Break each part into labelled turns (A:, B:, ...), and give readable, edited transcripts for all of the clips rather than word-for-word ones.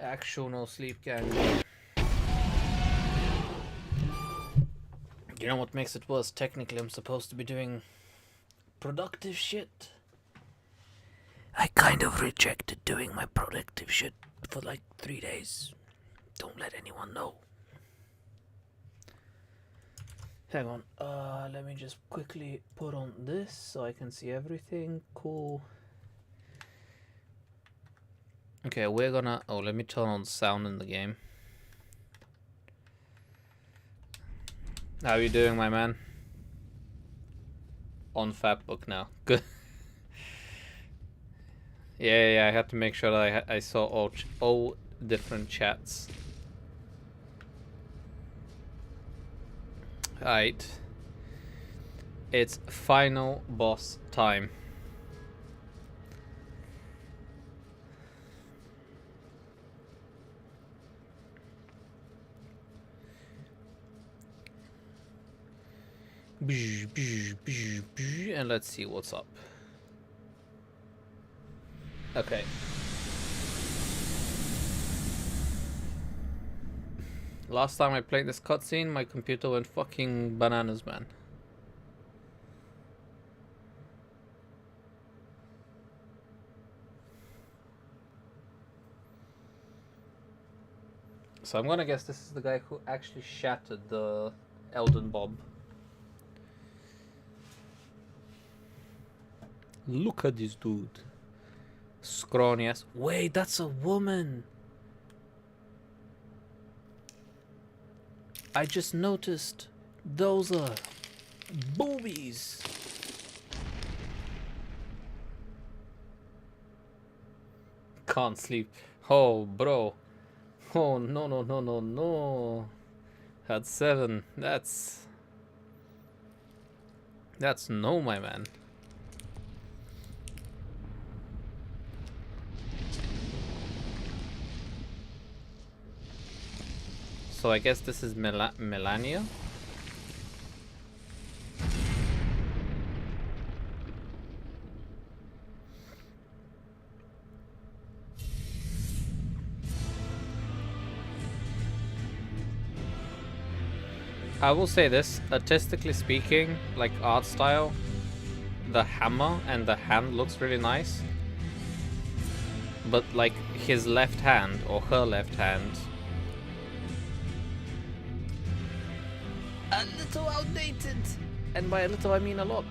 A: Actual no sleep gang. You know what makes it worse? Technically, I'm supposed to be doing productive shit. I kind of rejected doing my productive shit for like 3 days. Don't let anyone know. Hang on. Let me just quickly put on this so I can see everything. Cool. Okay, we're gonna... Oh, let me turn on sound in the game. How are you doing, my man? On Fatbook now. Good. Yeah, I had to make sure that I saw all different chats. Alright. It's final boss time. And let's see what's up. Okay. Last time I played this cutscene, my computer went fucking bananas, man. So I'm gonna guess this is the guy who actually shattered the Elden Bob. Look at this dude. Scrawny ass. Wait, that's a woman. I just noticed those are boobies. Can't sleep. Oh, bro. Oh, no. Had 7. That's no, my man. So I guess this is Melania. I will say this, artistically speaking, like art style, the hammer and the hand looks really nice. But like his left hand or her left hand, a little outdated, and by a little I mean a lot.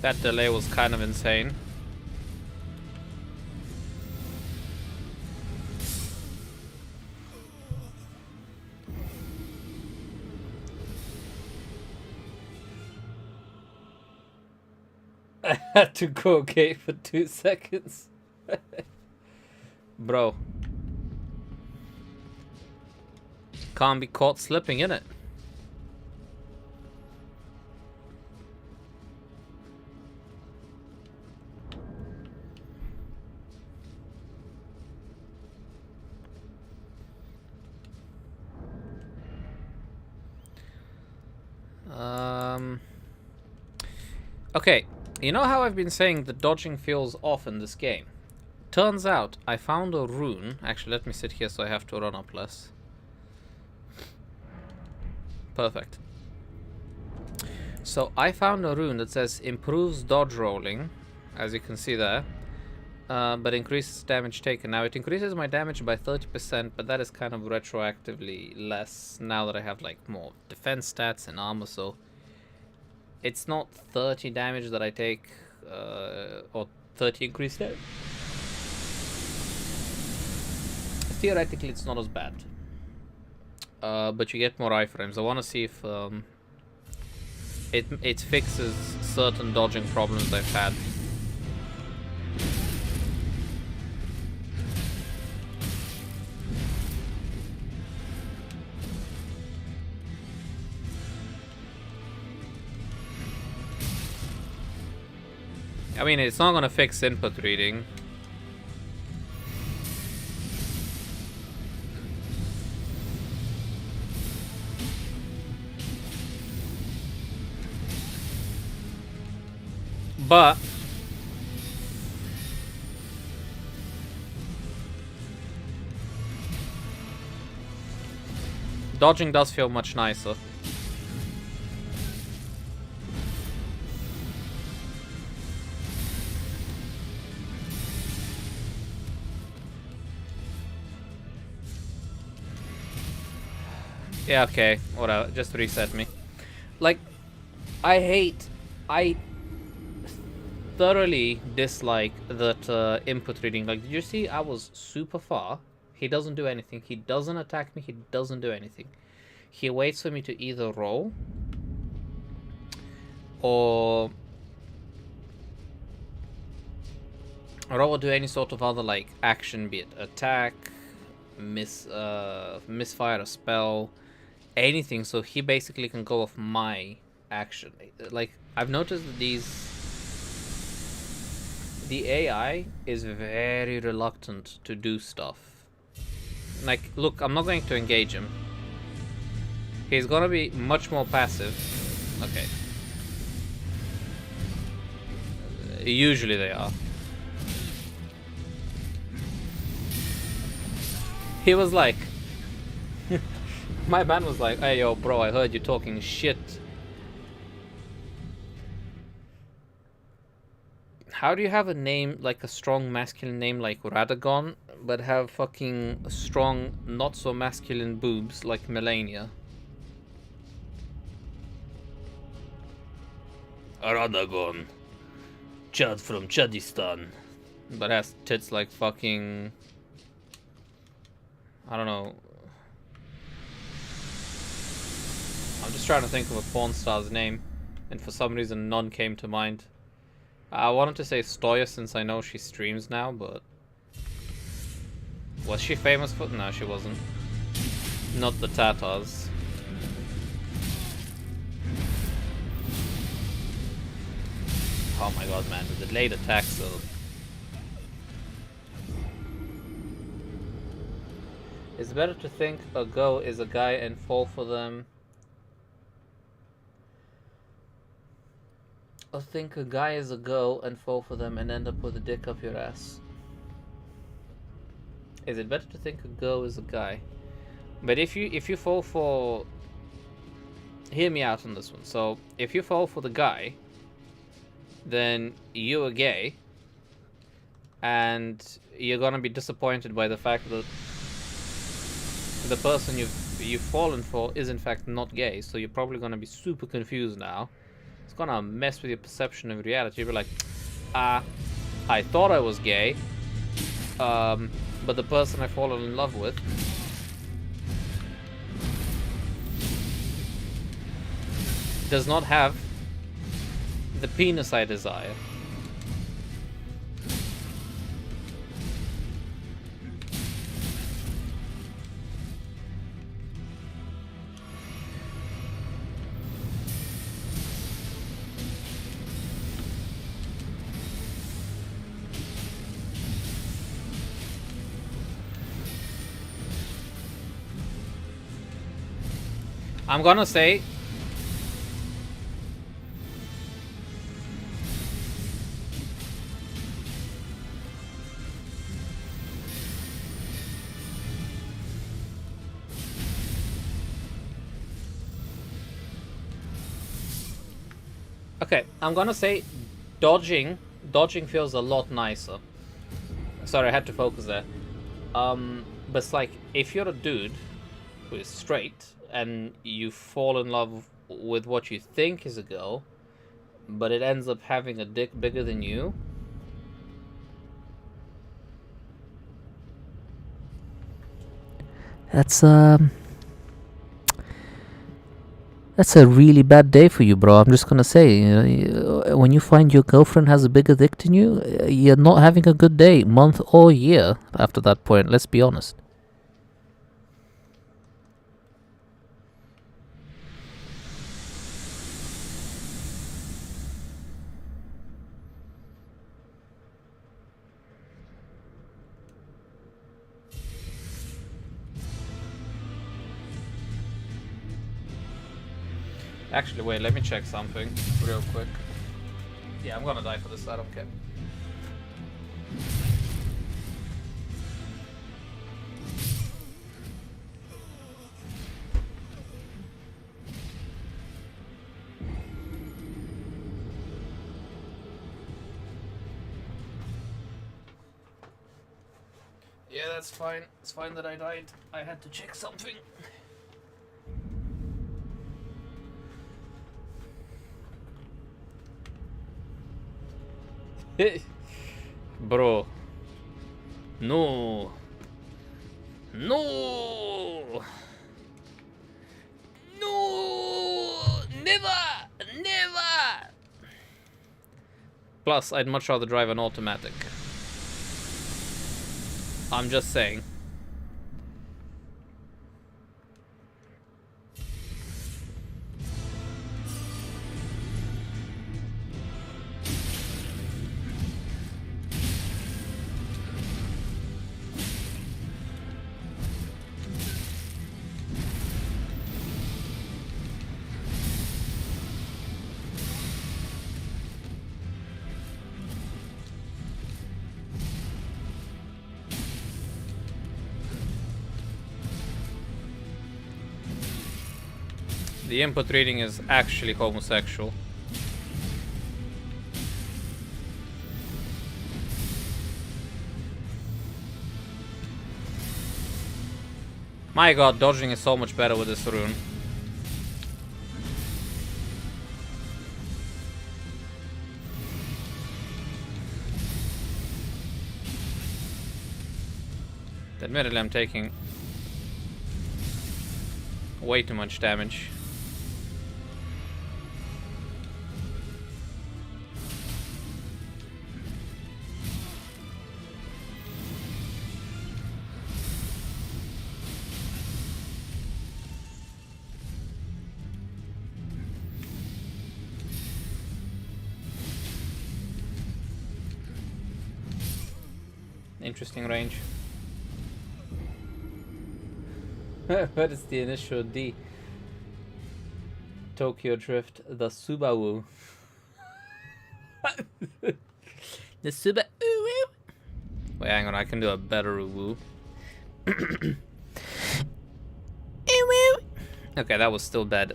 A: That delay was kind of insane. I had to go okay for 2 seconds. Bro. Can't be caught slipping, innit? Okay, you know how I've been saying the dodging feels off in this game? Turns out I found a rune. Actually, let me sit here so I have to run up less. Perfect. So I found a rune that says improves dodge rolling, as you can see there, but increases damage taken. Now it increases my damage by 30%, but that is kind of retroactively less now that I have like more defense stats and armor, so it's not 30 damage that I take, or 30 increased damage. Theoretically, it's not as bad. But you get more iframes. I want to see if it fixes certain dodging problems I've had. I mean, it's not gonna fix input reading. But dodging does feel much nicer. Yeah, okay, whatever, just reset me. Like, I thoroughly dislike that input reading. Like, did you see I was super far? He doesn't do anything. He doesn't attack me. He doesn't do anything. He waits for me to either roll or do any sort of other like action, be it attack, misfire a spell, anything. So he basically can go off my action. Like, I've noticed that the AI is very reluctant to do stuff. Like, look, I'm not going to engage him. He's gonna be much more passive. Okay. Usually they are. He was like... My man was like, hey yo bro, I heard you talking shit. How do you have a name, like a strong masculine name like Radagon, but have fucking strong, not so masculine boobs like Melania? Radagon. Chad from Chadistan. But has tits like fucking... I don't know. I'm just trying to think of a porn star's name, and for some reason none came to mind. I wanted to say Stoya since I know she streams now, but... Was she famous for... No, she wasn't. Not the Tatars. Oh my god, man, the delayed attacks though. It's better to think a go is a guy and fall for them. Or think a guy is a go and fall for them and end up with a dick up your ass. Is it better to think a go is a guy? But if you fall for... Hear me out on this one. So, if you fall for the guy, then you're gay, and you're gonna be disappointed by the fact that the person you've fallen for is in fact not gay, so you're probably gonna be super confused now. It's gonna mess with your perception of reality. You'll be like, I thought I was gay, but the person I fallen in love with does not have the penis I desire. I'm gonna say okay, I'm gonna say dodging feels a lot nicer. Sorry, I had to focus there. But it's like, if you're a dude who is straight and you fall in love with what you think is a girl, but it ends up having a dick bigger than you, that's a really bad day for you, bro. I'm just gonna say, when you find your girlfriend has a bigger dick than you, you're not having a good day, month or year after that point, let's be honest. Actually, wait, let me check something real quick. Yeah, I'm gonna die for this, I don't care. Yeah, that's fine. It's fine that I died. I had to check something. Bro. No. No. No. Never. Never. Plus, I'd much rather drive an automatic. I'm just saying. The input reading is actually homosexual. My god, dodging is so much better with this rune. Admittedly, I'm taking way too much damage. Interesting range. What is the initial D? Tokyo Drift, the Subaru. The Subaru. Wait, hang on, I can do a better woo. Okay, that was still bad.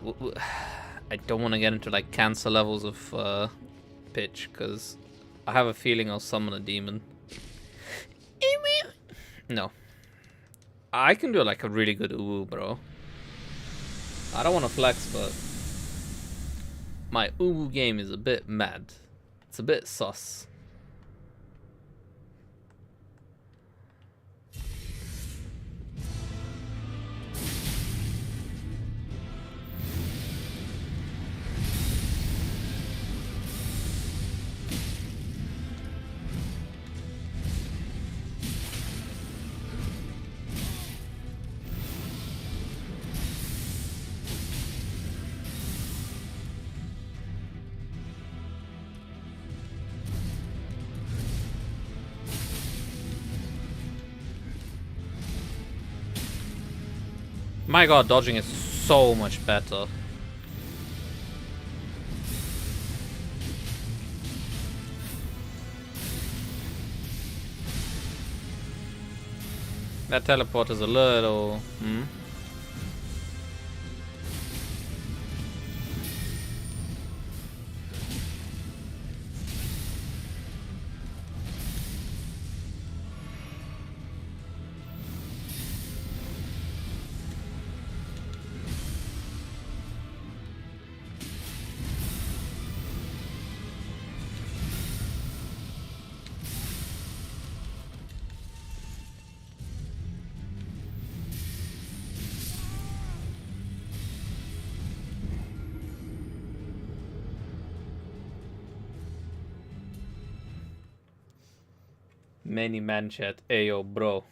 A: I don't want to get into like cancer levels of pitch, because I have a feeling I'll summon a demon. No. I can do like a really good uwu, bro. I don't want to flex, but my uwu game is a bit mad. It's a bit sus. My god, dodging is so much better. That teleport is a little... Many man chat. Ayo, bro.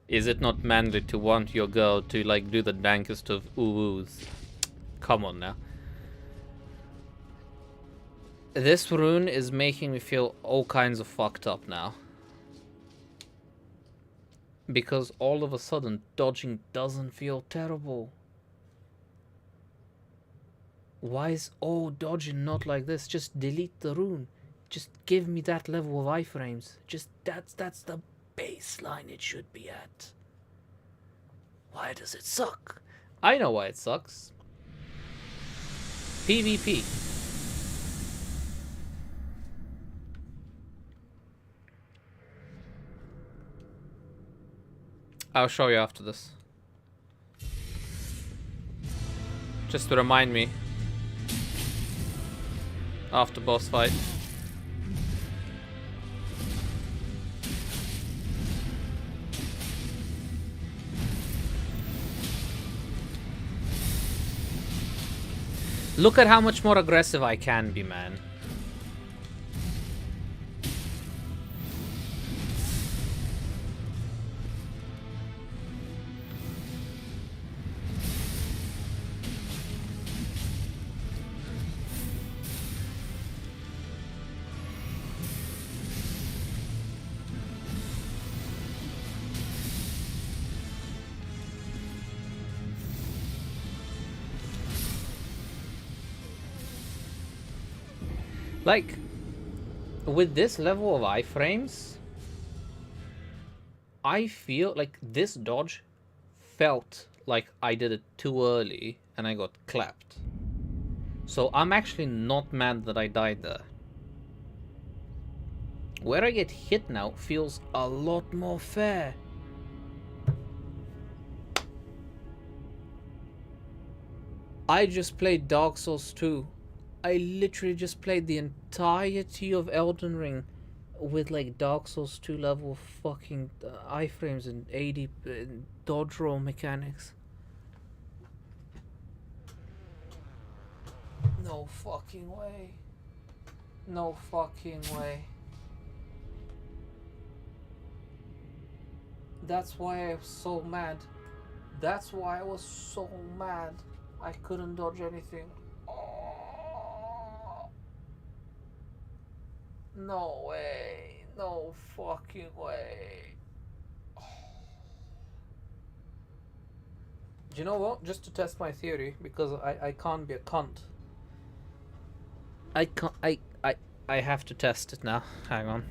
A: Is it not manly to want your girl to like do the dankest of oohs? Come on now. This rune is making me feel all kinds of fucked up now. Because all of a sudden, dodging doesn't feel terrible. Why is dodging not like this? Just delete the rune. Just give me that level of iframes. Just that's the baseline it should be at. Why does it suck? I know why it sucks. PvP. I'll show you after this. Just to remind me. After boss fight. Look at how much more aggressive I can be, man. Like, with this level of iframes, I feel like this dodge felt like I did it too early and I got clapped. So I'm actually not mad that I died there. Where I get hit now feels a lot more fair. I just played Dark Souls 2. I literally just played the entirety of Elden Ring with like Dark Souls 2 level fucking iframes and 80 dodge roll mechanics. No fucking way. No fucking way. That's why I was so mad. That's why I was so mad. I couldn't dodge anything. No way. No fucking way. Do you know what? Just to test my theory, because I can't be a cunt. I have to test it now. Hang on.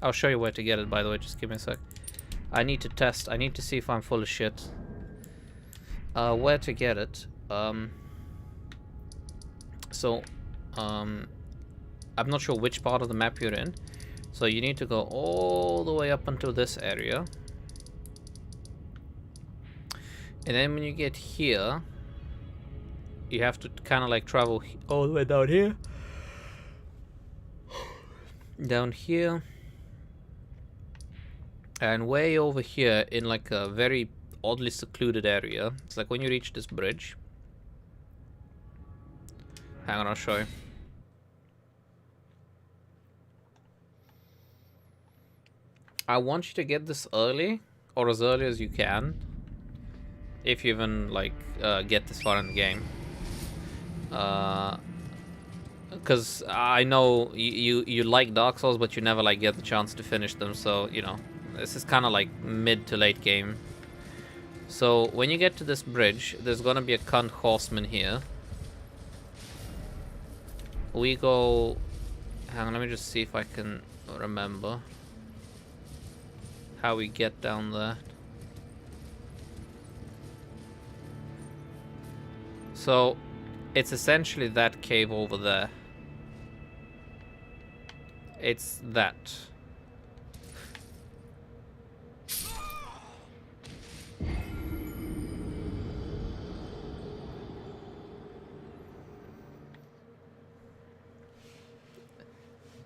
A: I'll show you where to get it, by the way. Just give me a sec. I need to test. I need to see if I'm full of shit. Where to get it? I'm not sure which part of the map you're in. So you need to go all the way up until this area. And then when you get here, you have to kind of like travel all the way down here. Down here. And way over here in like a very oddly secluded area. It's like when you reach this bridge. Hang on, I'll show you. I want you to get this early, or as early as you can, if you even like get this far in the game. Because I know you like Dark Souls, but you never like get the chance to finish them. So you know, this is kind of like mid to late game. So when you get to this bridge, there's gonna be a cunt horseman here. We go. Hang on, let me just see if I can remember how we get down there. So it's essentially that cave over there. It's that.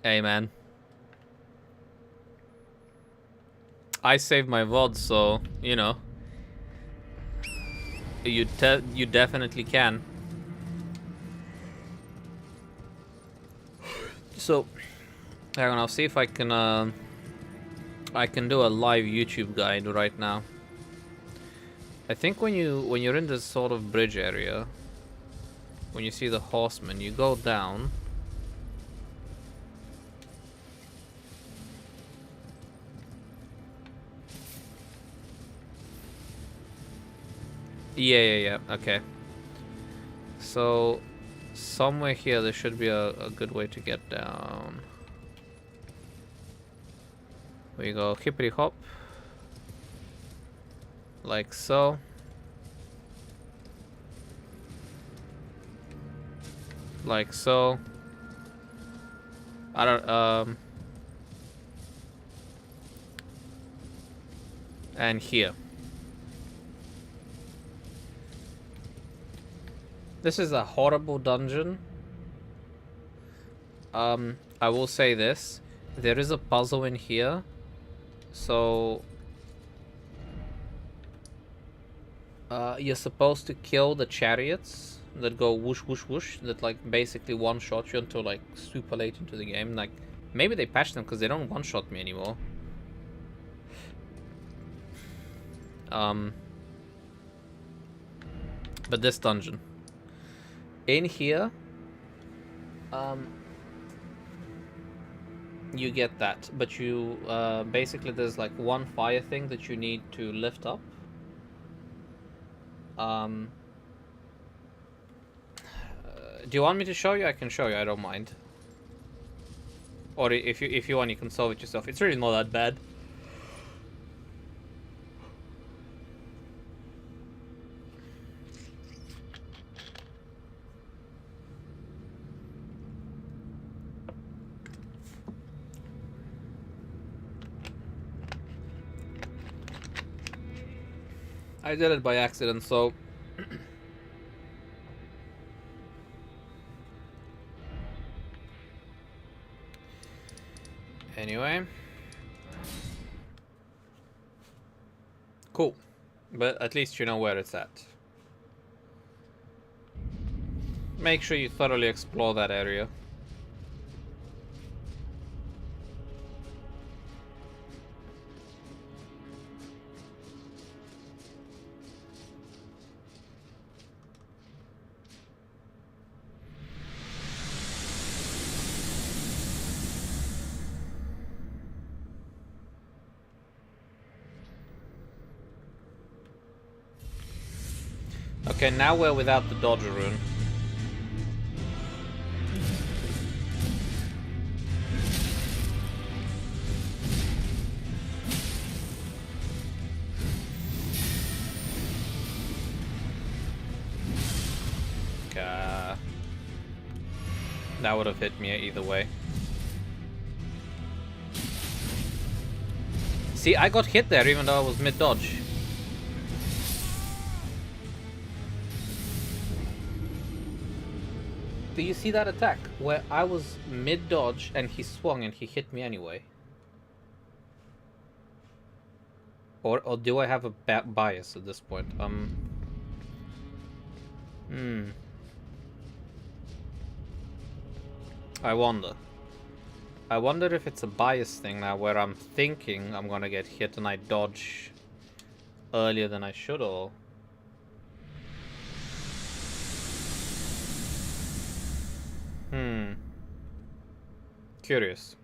A: Hey man, I saved my VOD, so you know you definitely can. So hang on, I'll see if I can do a live YouTube guide right now. I think when you're in this sort of bridge area, when you see the horseman, you go down. Yeah, okay. So somewhere here there should be a good way to get down. We go hippity hop. Like so. Like so. I don't, and here. This is a horrible dungeon. I will say this. There is a puzzle in here. So... you're supposed to kill the chariots that go whoosh whoosh whoosh, that like basically one-shot you until like super late into the game. Like, maybe they patched them because they don't one-shot me anymore. But this dungeon. In here, you get that, but you, basically there's like one fire thing that you need to lift up. Do you want me to show you? I can show you, I don't mind. Or if you want, you can solve it yourself. It's really not that bad. I did it by accident, so... Anyway. Cool. But at least you know where it's at. Make sure you thoroughly explore that area. Okay, now we're without the dodge rune. That would have hit me either way. See, I got hit there even though I was mid-dodge. Do you see that attack? Where I was mid-dodge and he swung and he hit me anyway. Or do I have a bias at this point? I wonder. I wonder if it's a bias thing now where I'm thinking I'm gonna get hit and I dodge earlier than I should, or... Curious.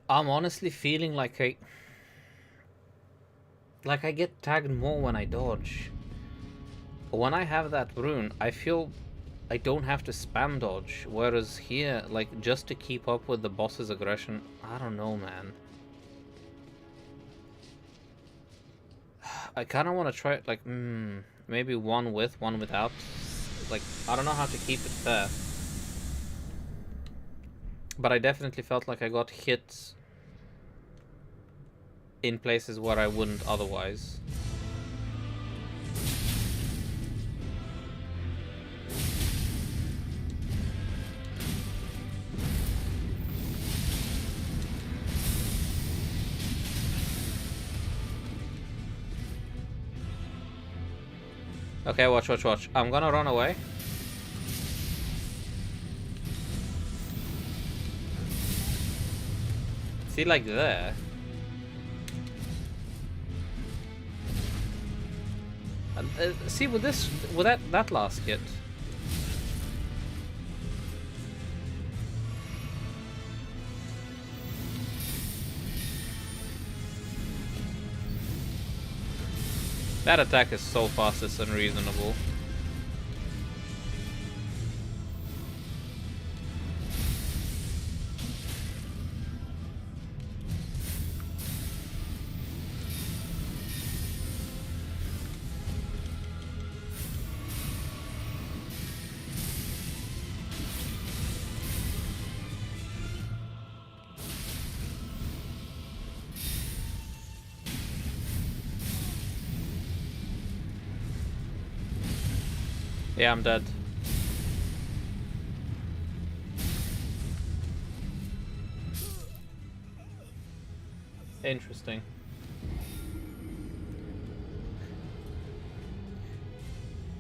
A: I'm honestly feeling like Like, I get tagged more when I dodge. When I have that rune, I feel I don't have to spam dodge. Whereas here, like, just to keep up with the boss's aggression, I don't know, man. I kind of want to try it, like, maybe one with, one without. Like, I don't know how to keep it fair. But I definitely felt like I got hit in places where I wouldn't otherwise. Okay, watch, watch, watch. I'm gonna run away. See, like there. See, with this, with that last hit. That attack is so fast, it's unreasonable. Yeah, I'm dead. Interesting.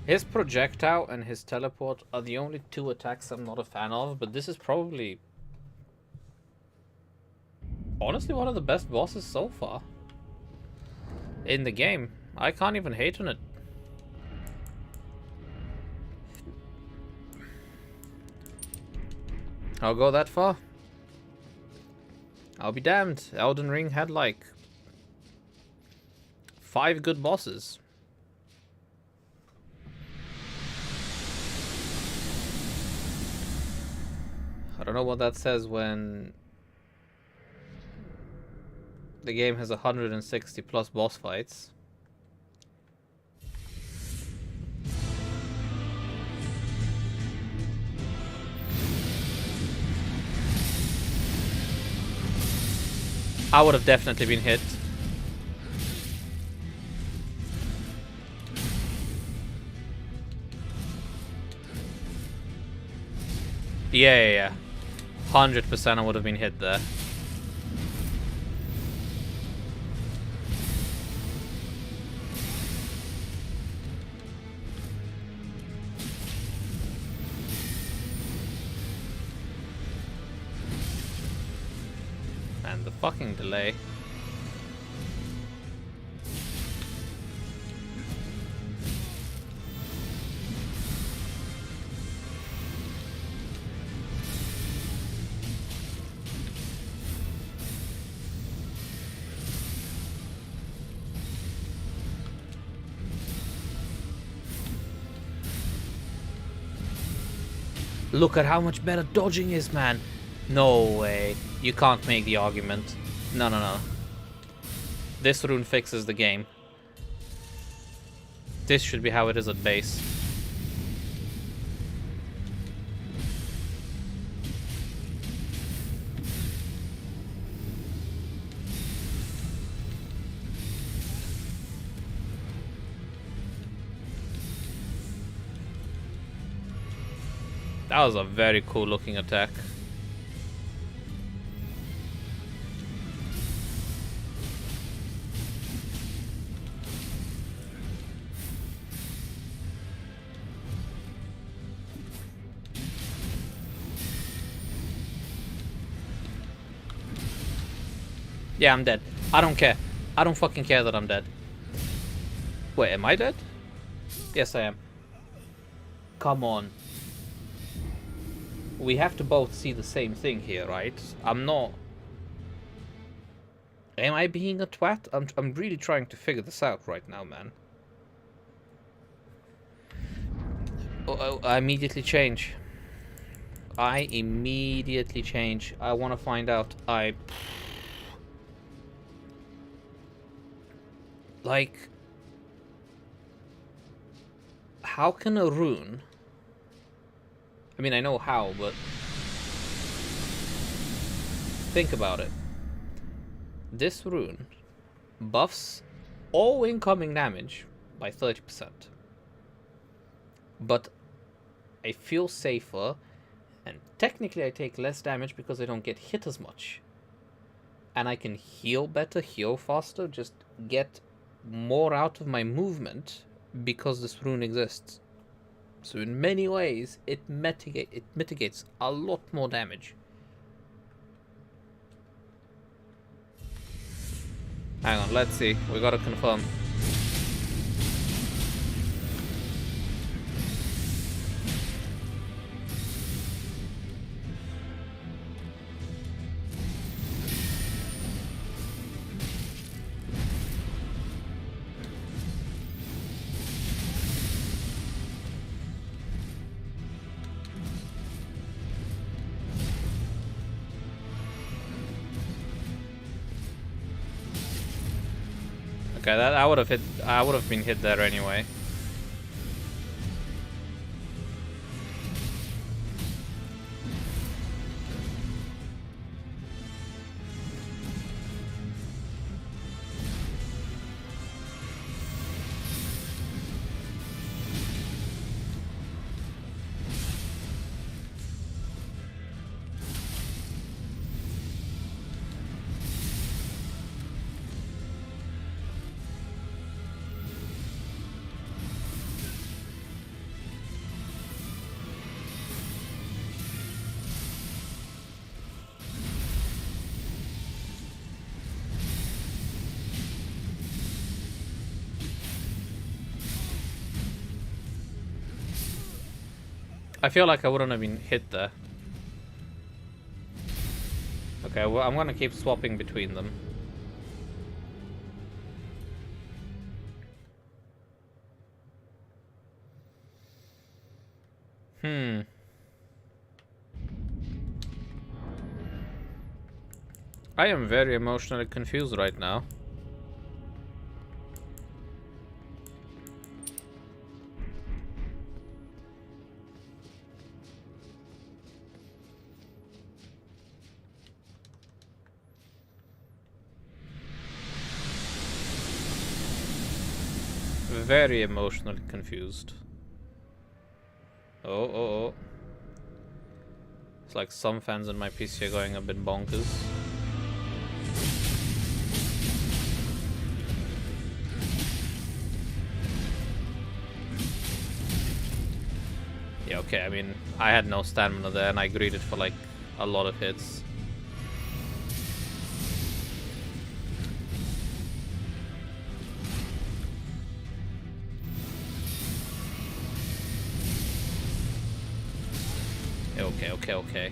A: His projectile and his teleport are the only two attacks I'm not a fan of, but this is probably, honestly, one of the best bosses so far in the game. I can't even hate on it. I'll go that far. I'll be damned. Elden Ring had like 5 good bosses. I don't know what that says when the game has 160 plus boss fights. I would have definitely been hit. Yeah. 100% I would have been hit there. Man, the fucking delay. Look at how much better dodging is, man. No way. You can't make the argument. No. This rune fixes the game. This should be how it is at base. That was a very cool looking attack. Yeah, I'm dead. I don't care. I don't fucking care that I'm dead. Wait, am I dead? Yes, I am. Come on. We have to both see the same thing here, right? I'm not... Am I being a twat? I'm really trying to figure this out right now, man. I immediately change. I immediately change. I want to find out. Like, how can a rune... I mean, I know how, but... Think about it. This rune buffs all incoming damage by 30%. But I feel safer, and technically I take less damage because I don't get hit as much. And I can heal better, heal faster, just get more out of my movement because this rune exists. So in many ways, it mitigates a lot more damage. Hang on, let's see. We gotta confirm. Okay, that I would have been hit there anyway. I feel like I wouldn't have been hit there. Okay, well, I'm gonna keep swapping between them. I am very emotionally confused right now. Very emotionally confused. Oh. It's like some fans in my PC are going a bit bonkers. Yeah, okay, I mean, I had no stamina there and I greeted for like a lot of hits. Okay.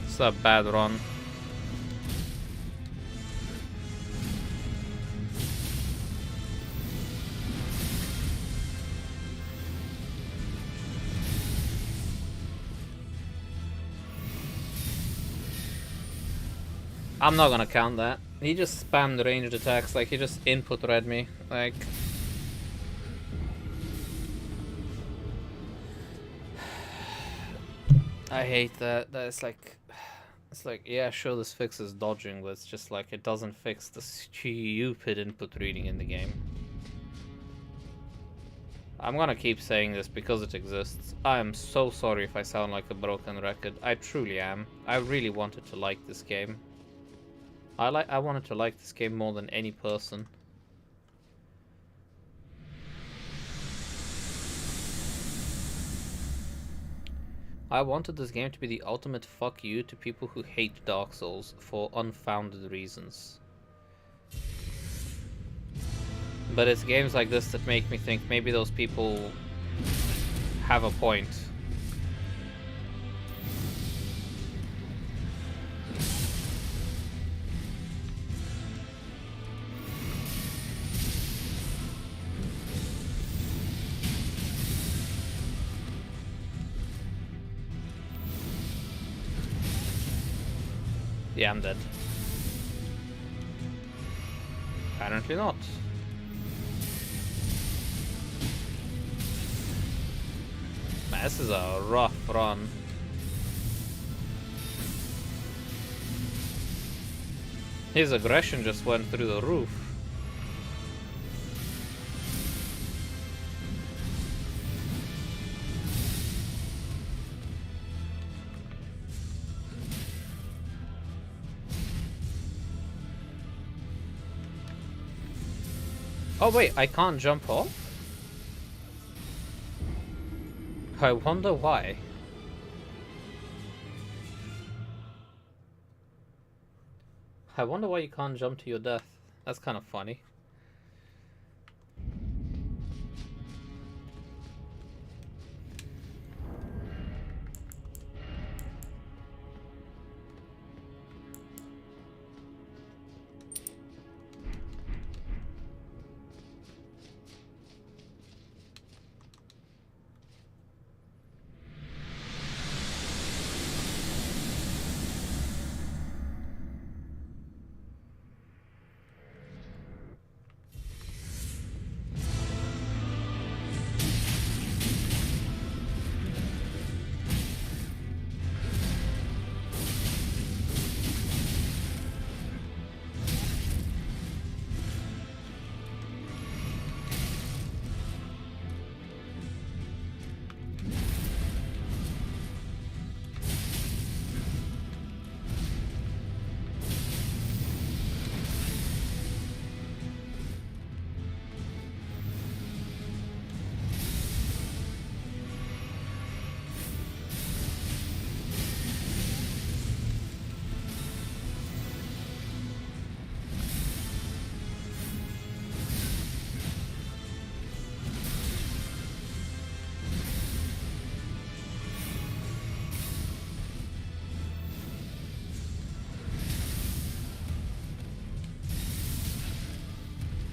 A: It's a bad run. I'm not gonna count that. He just spammed ranged attacks, like he just input read me. Like, I hate that. It's like, yeah, sure, this fixes dodging, but it's just like it doesn't fix the stupid input reading in the game. I'm gonna keep saying this because it exists. I am so sorry if I sound like a broken record. I truly am. I really wanted to like this game. I wanted to like this game more than any person. I wanted this game to be the ultimate fuck you to people who hate Dark Souls for unfounded reasons. But it's games like this that make me think maybe those people have a point. Yeah, I'm dead. Apparently not. Man, this is a rough run. His aggression just went through the roof. Oh wait, I can't jump off? I wonder why. I wonder why you can't jump to your death. That's kind of funny.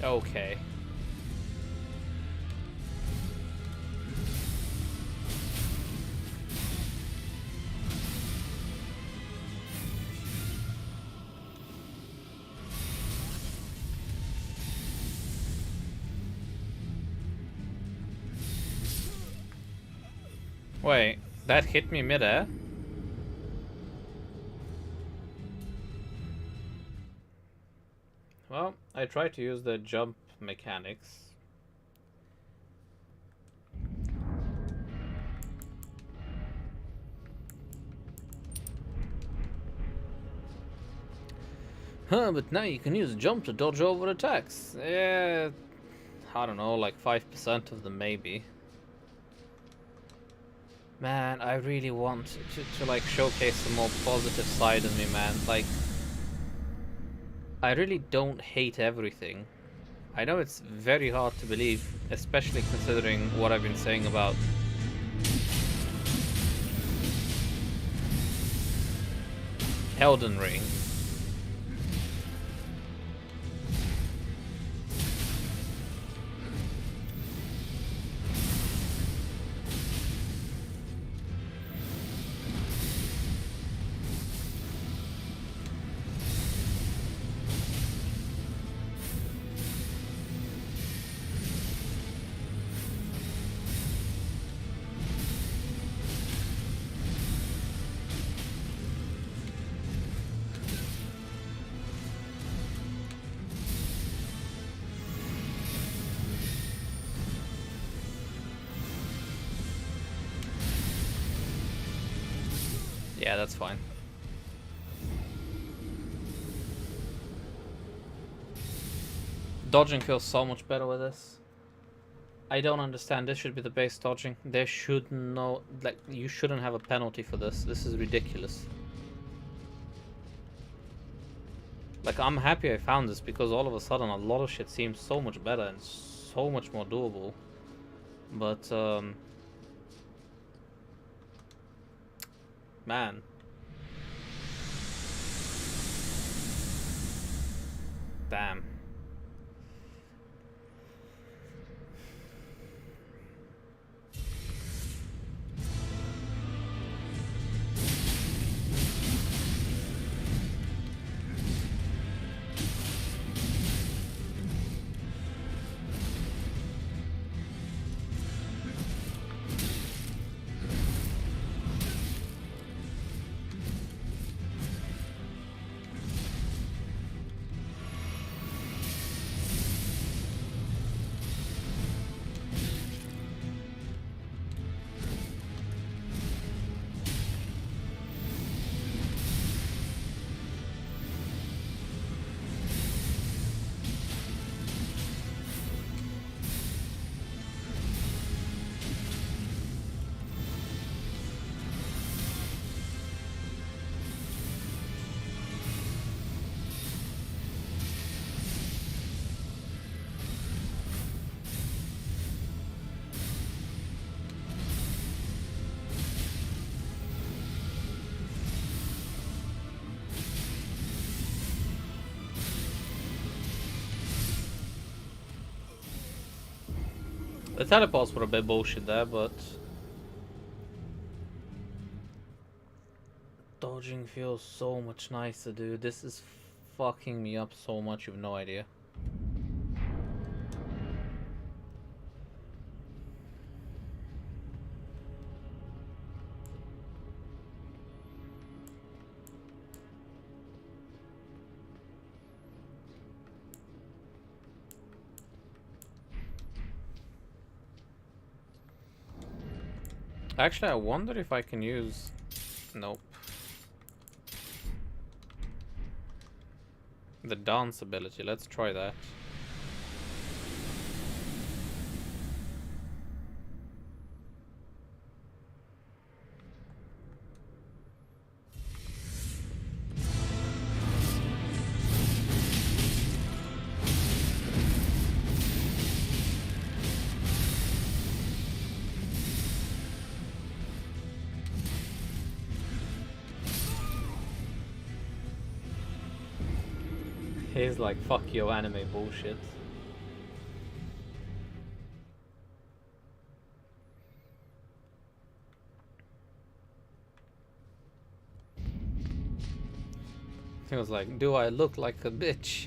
A: Okay. Wait, that hit me midair? Well, I tried to use the jump mechanics. Huh, but now you can use jump to dodge over attacks. Yeah, I don't know, like 5% of them maybe. Man, I really want to like showcase the more positive side of me, man. Like, I really don't hate everything. I know it's very hard to believe, especially considering what I've been saying about Elden Ring. Yeah, that's fine. Dodging feels so much better with this. I don't understand. This should be the base dodging. There should no, like, you shouldn't have a penalty for this. This is ridiculous. Like, I'm happy I found this because all of a sudden a lot of shit seems so much better and so much more doable. But, man. Damn. The teleports were a bit bullshit there, but dodging feels so much nicer, dude. This is fucking me up so much, you've no idea. Actually, I wonder if I can use... Nope. The dance ability, let's try that. He's like, fuck your anime bullshit. He was like, do I look like a bitch?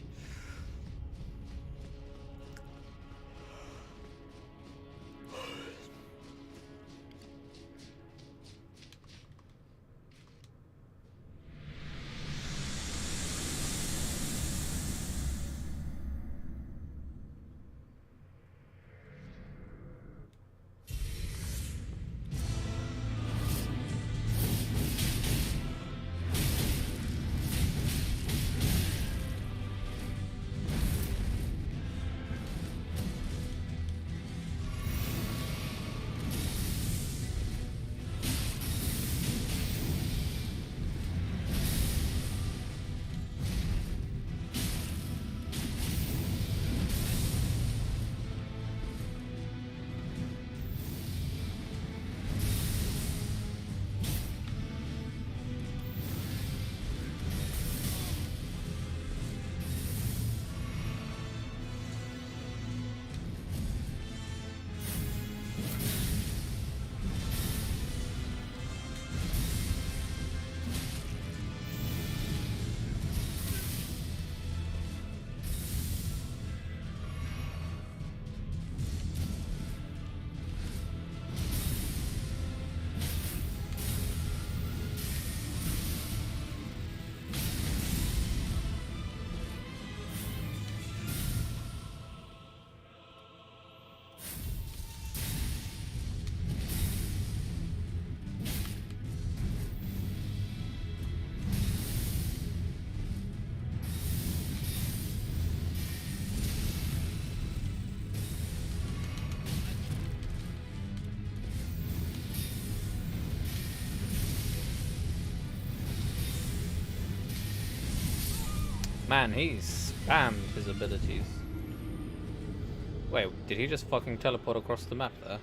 A: Man, he spammed his abilities. Wait, did he just fucking teleport across the map there?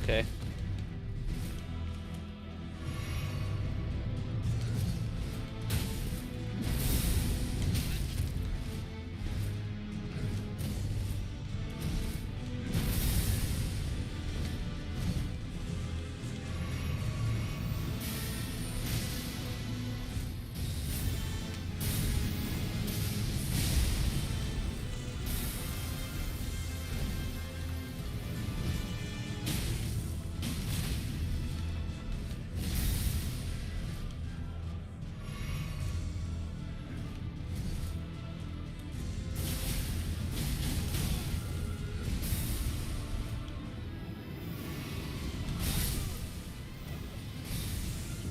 A: Okay.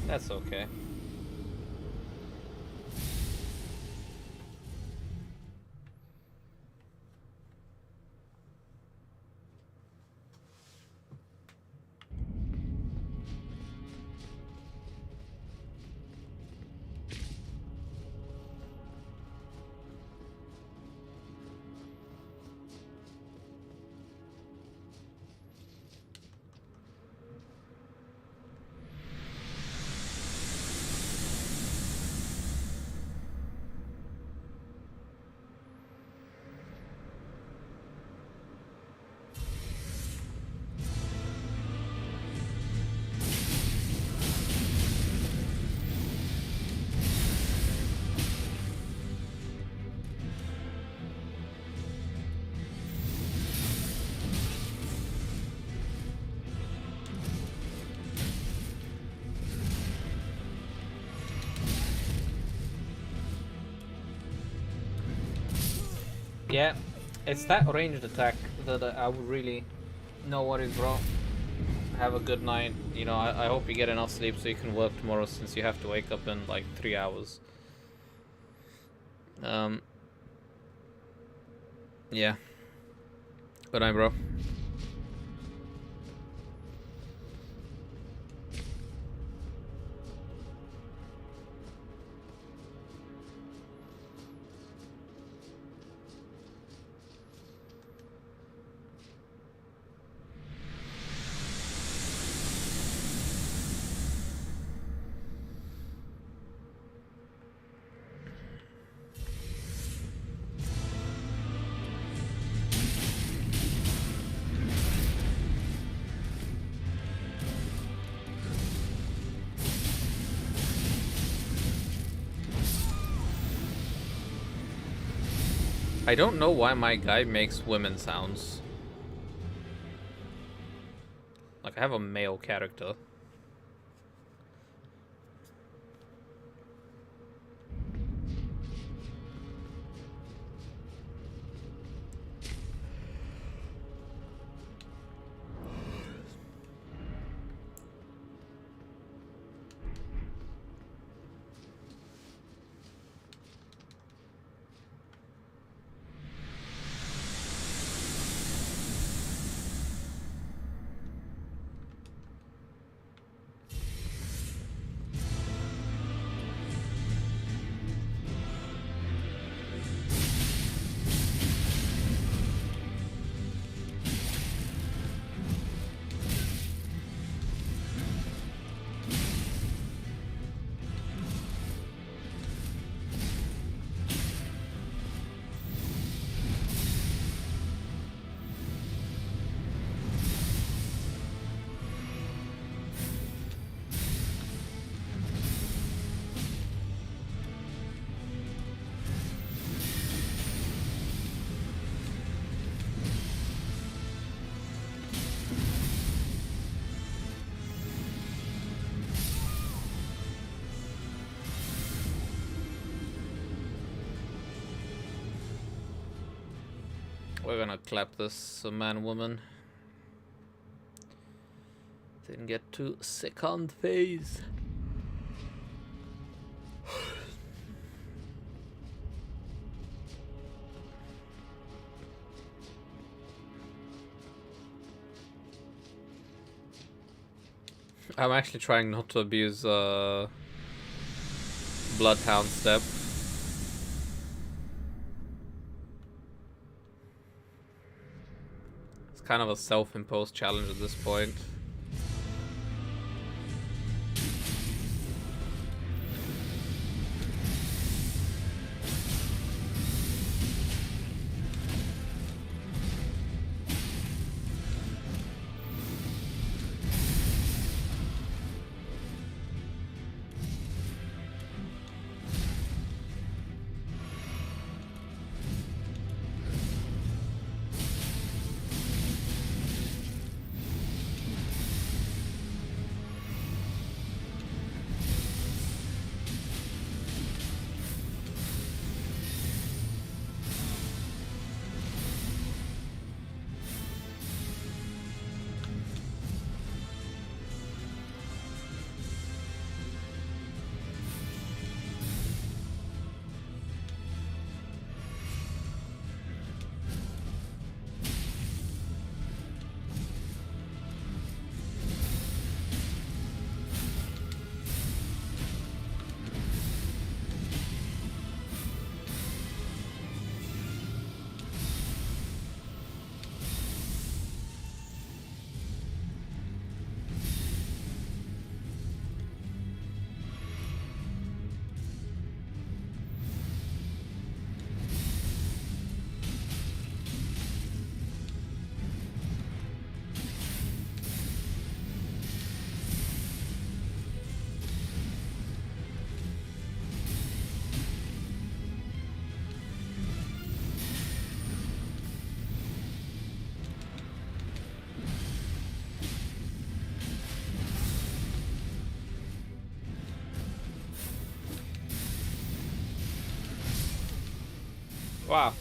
A: That's okay. Yeah, it's that ranged attack that I would really know what is wrong. Have a good night. You know, I hope you get enough sleep so you can work tomorrow, since you have to wake up in like 3 hours. Yeah. Good night, bro. I don't know why my guy makes women sounds. Like, I have a male character. We're gonna clap this man-woman. Didn't get to second phase. I'm actually trying not to abuse Bloodhound step. It's kind of a self-imposed challenge at this point. Wow.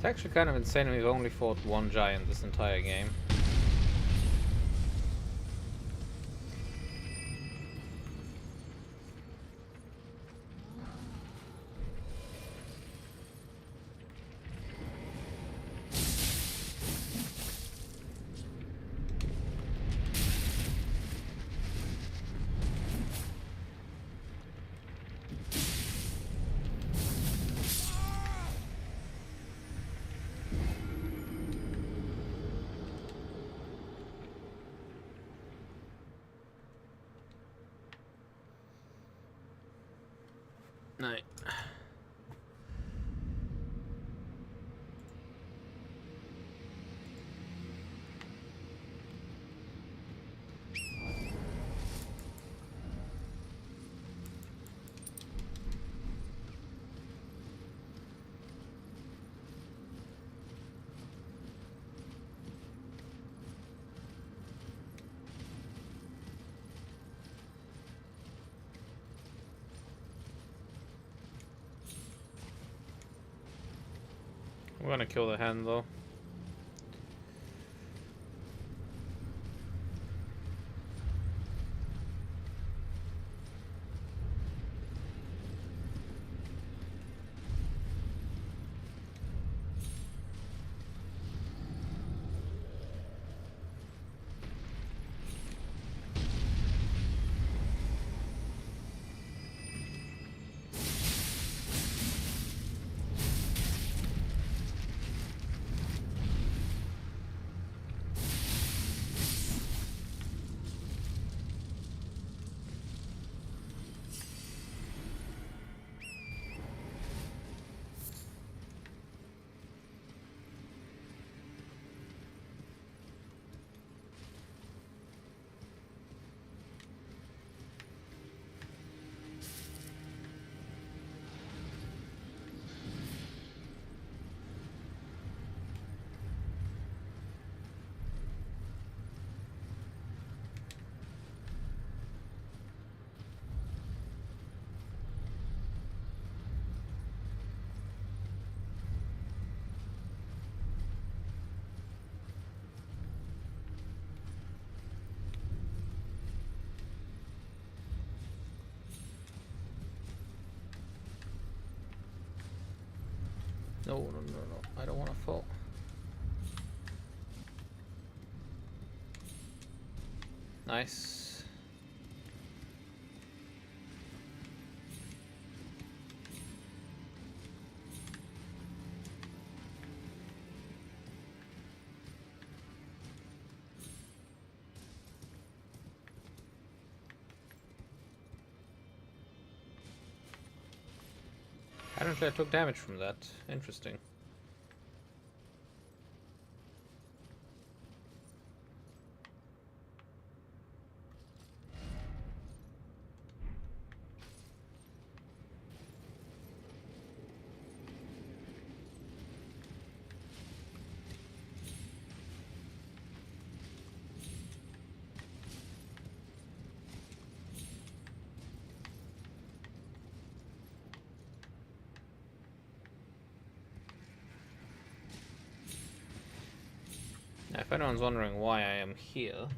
A: It's actually kind of insane we've only fought one giant this entire game. No. I'm gonna kill the hand though. No, I don't want to fall. Nice. Apparently I took damage from that. Interesting. Now, if anyone's wondering why I am here,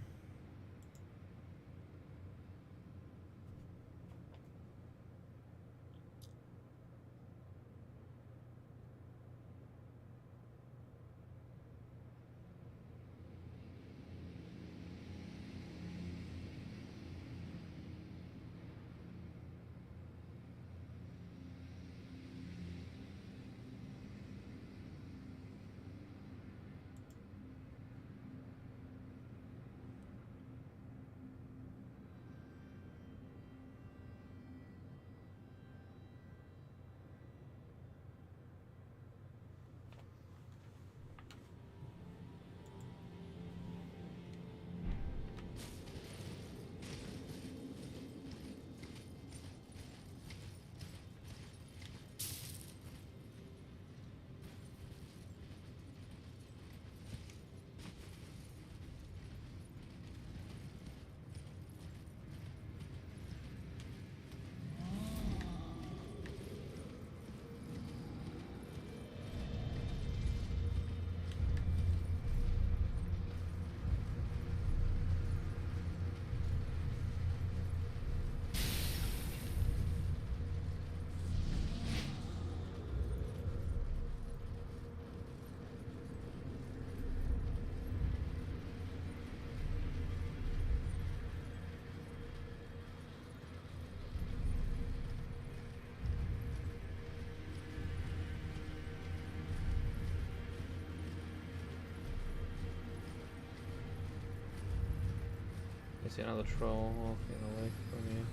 A: see another troll walking away from you.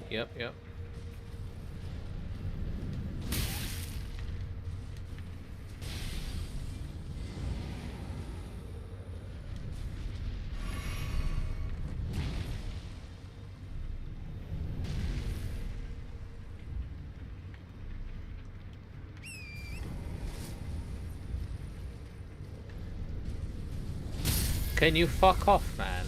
A: Yep. Can you fuck off, man?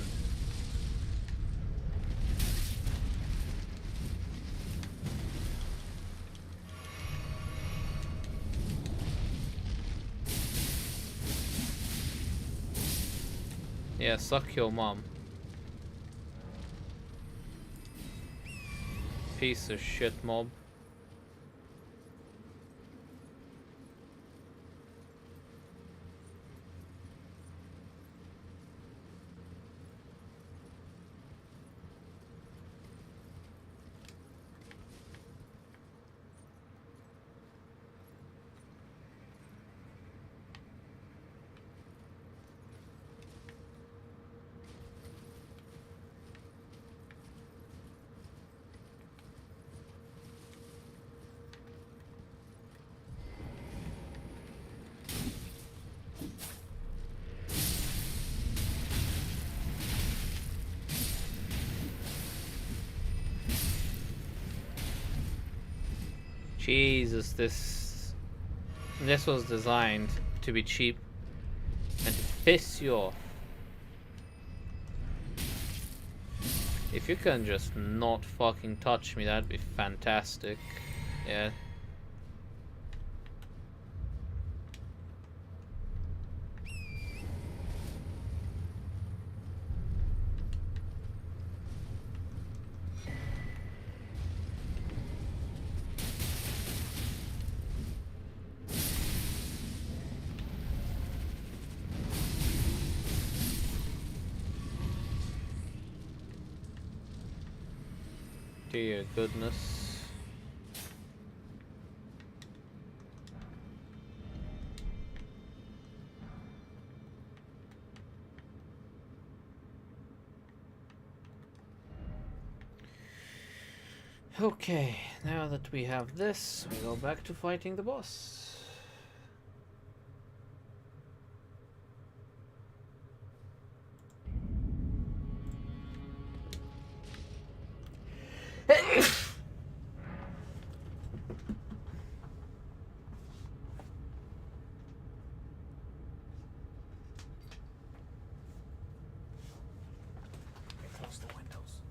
A: Yeah, suck your mom. Piece of shit mob. Jesus, this was designed to be cheap and to piss you off. If you can just not fucking touch me, that'd be fantastic. Yeah. Dear goodness. Okay, now that we have this, we go back to fighting the boss. Close the windows.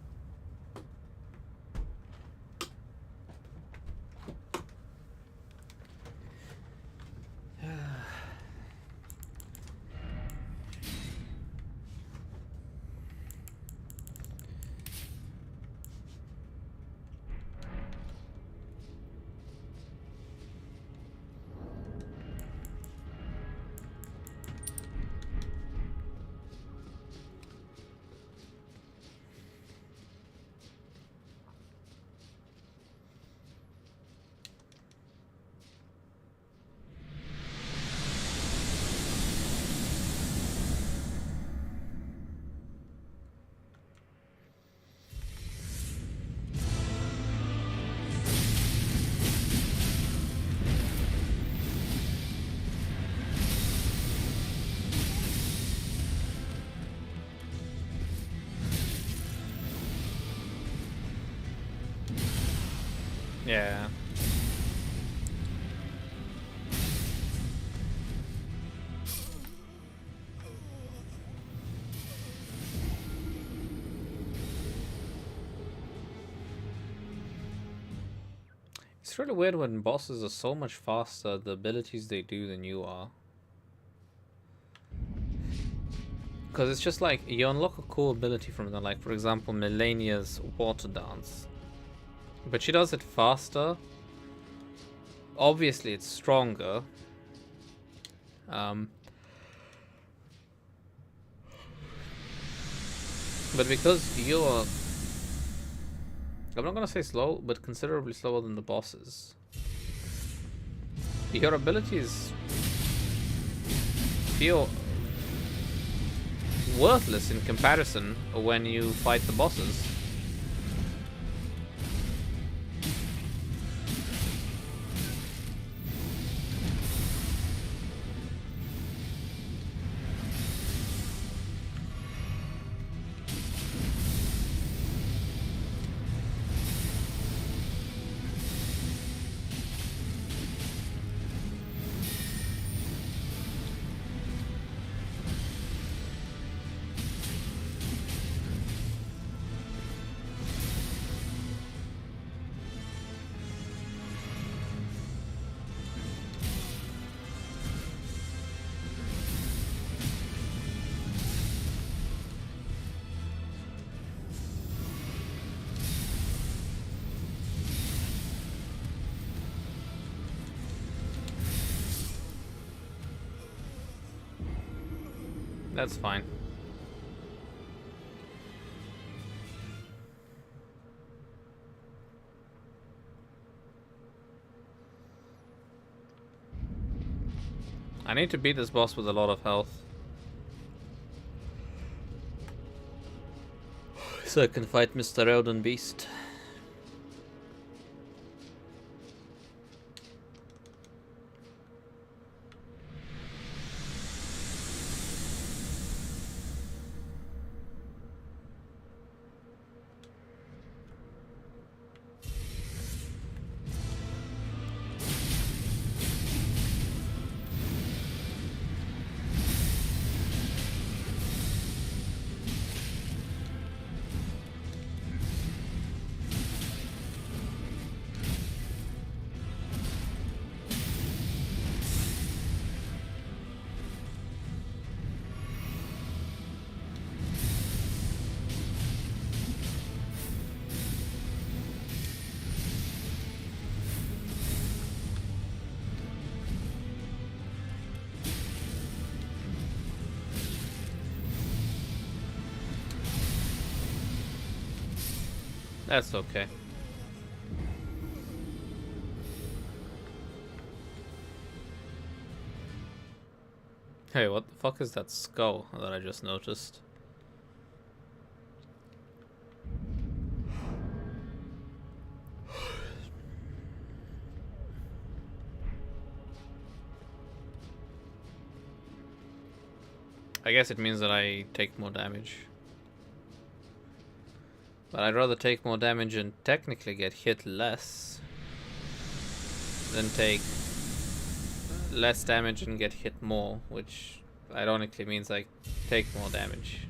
A: Yeah. It's really weird when bosses are so much faster at the abilities they do than you are. Because it's just like, you unlock a cool ability from them, like for example Melania's water dance. But she does it faster. Obviously it's stronger. But because you're... I'm not gonna say slow, but considerably slower than the bosses. Your abilities feel worthless in comparison when you fight the bosses. That's fine. I need to beat this boss with a lot of health, so I can fight Mr. Elden Beast. That's okay. Hey, what the fuck is that skull that I just noticed? I guess it means that I take more damage. But I'd rather take more damage and technically get hit less than take less damage and get hit more, which ironically means I take more damage.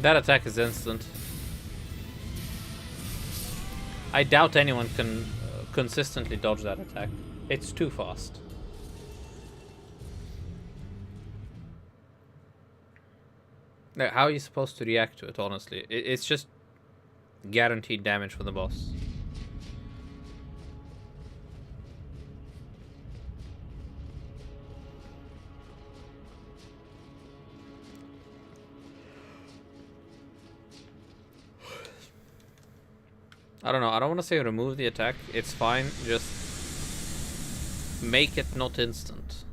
A: That attack is instant. I doubt anyone can consistently dodge that attack. It's too fast. Now, how are you supposed to react to it, honestly? It's just guaranteed damage for the boss. I don't know, I don't want to say remove the attack. It's fine, just make it not instant.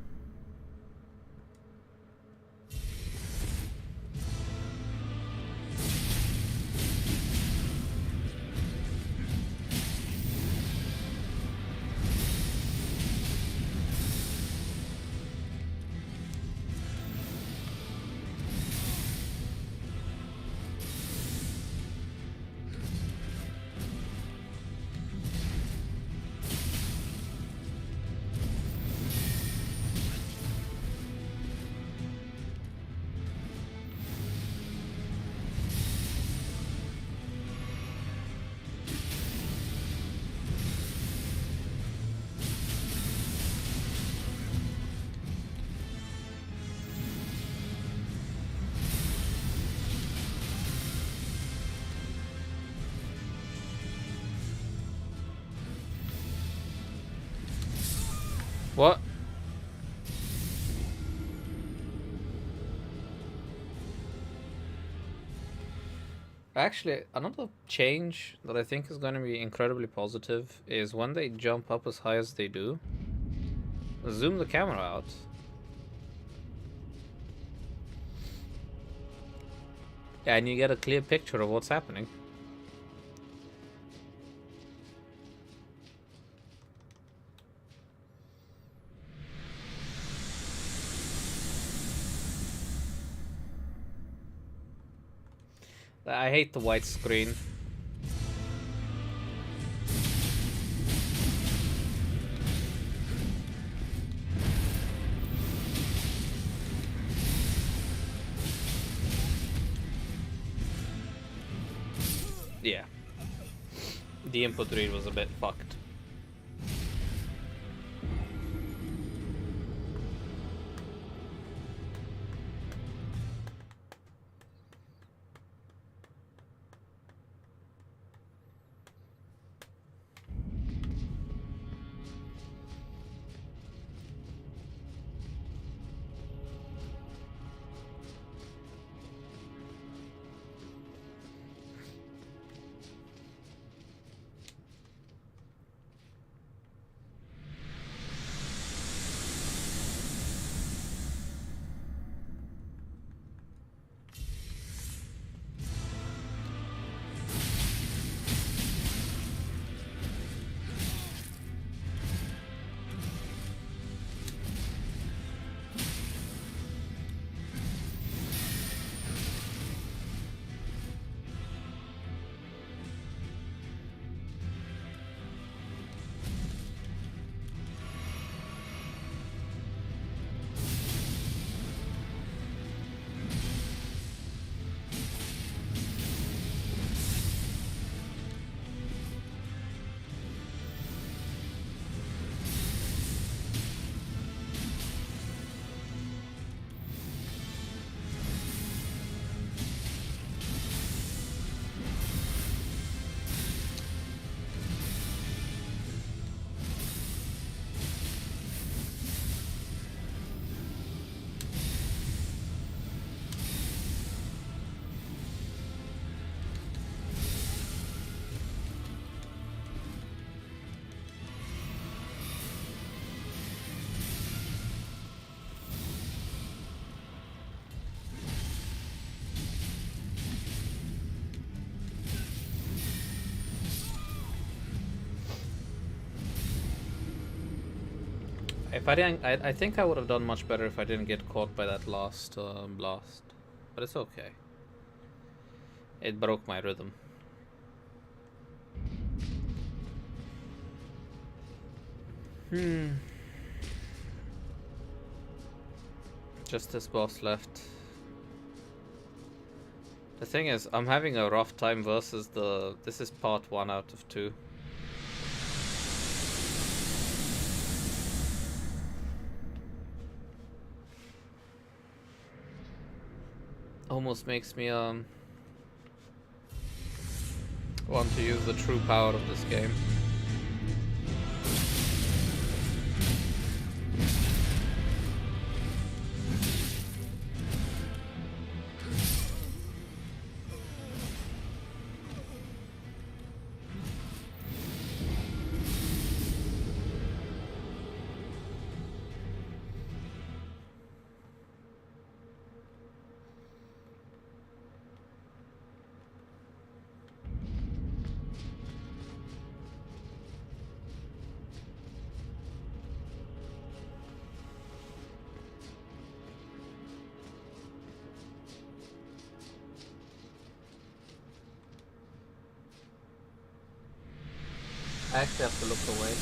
A: What? Actually, another change that I think is going to be incredibly positive is when they jump up as high as they do, zoom the camera out. Yeah, and you get a clear picture of what's happening. I hate the white screen. Yeah. The input read was a bit fucked. If I didn't, I think I would have done much better if I didn't get caught by that last blast. But it's okay. It broke my rhythm. Just this boss left. The thing is, I'm having a rough time versus the... This is part 1 out of 2. Almost makes me want to use the true power of this game. I actually have to look away.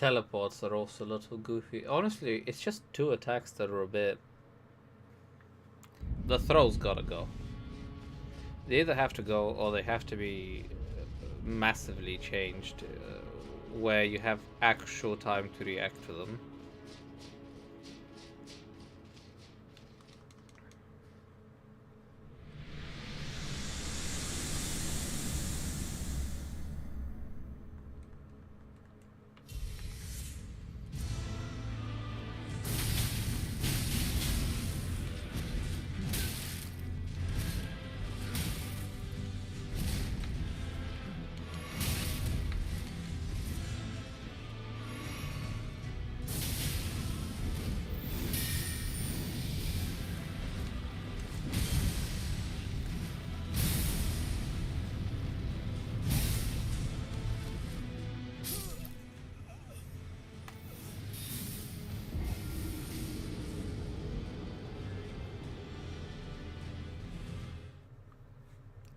A: teleports are also a little goofy. Honestly, it's just two attacks that are a bit... The throw's gotta go. They either have to go or they have to be massively changed, where you have actual time to react to them.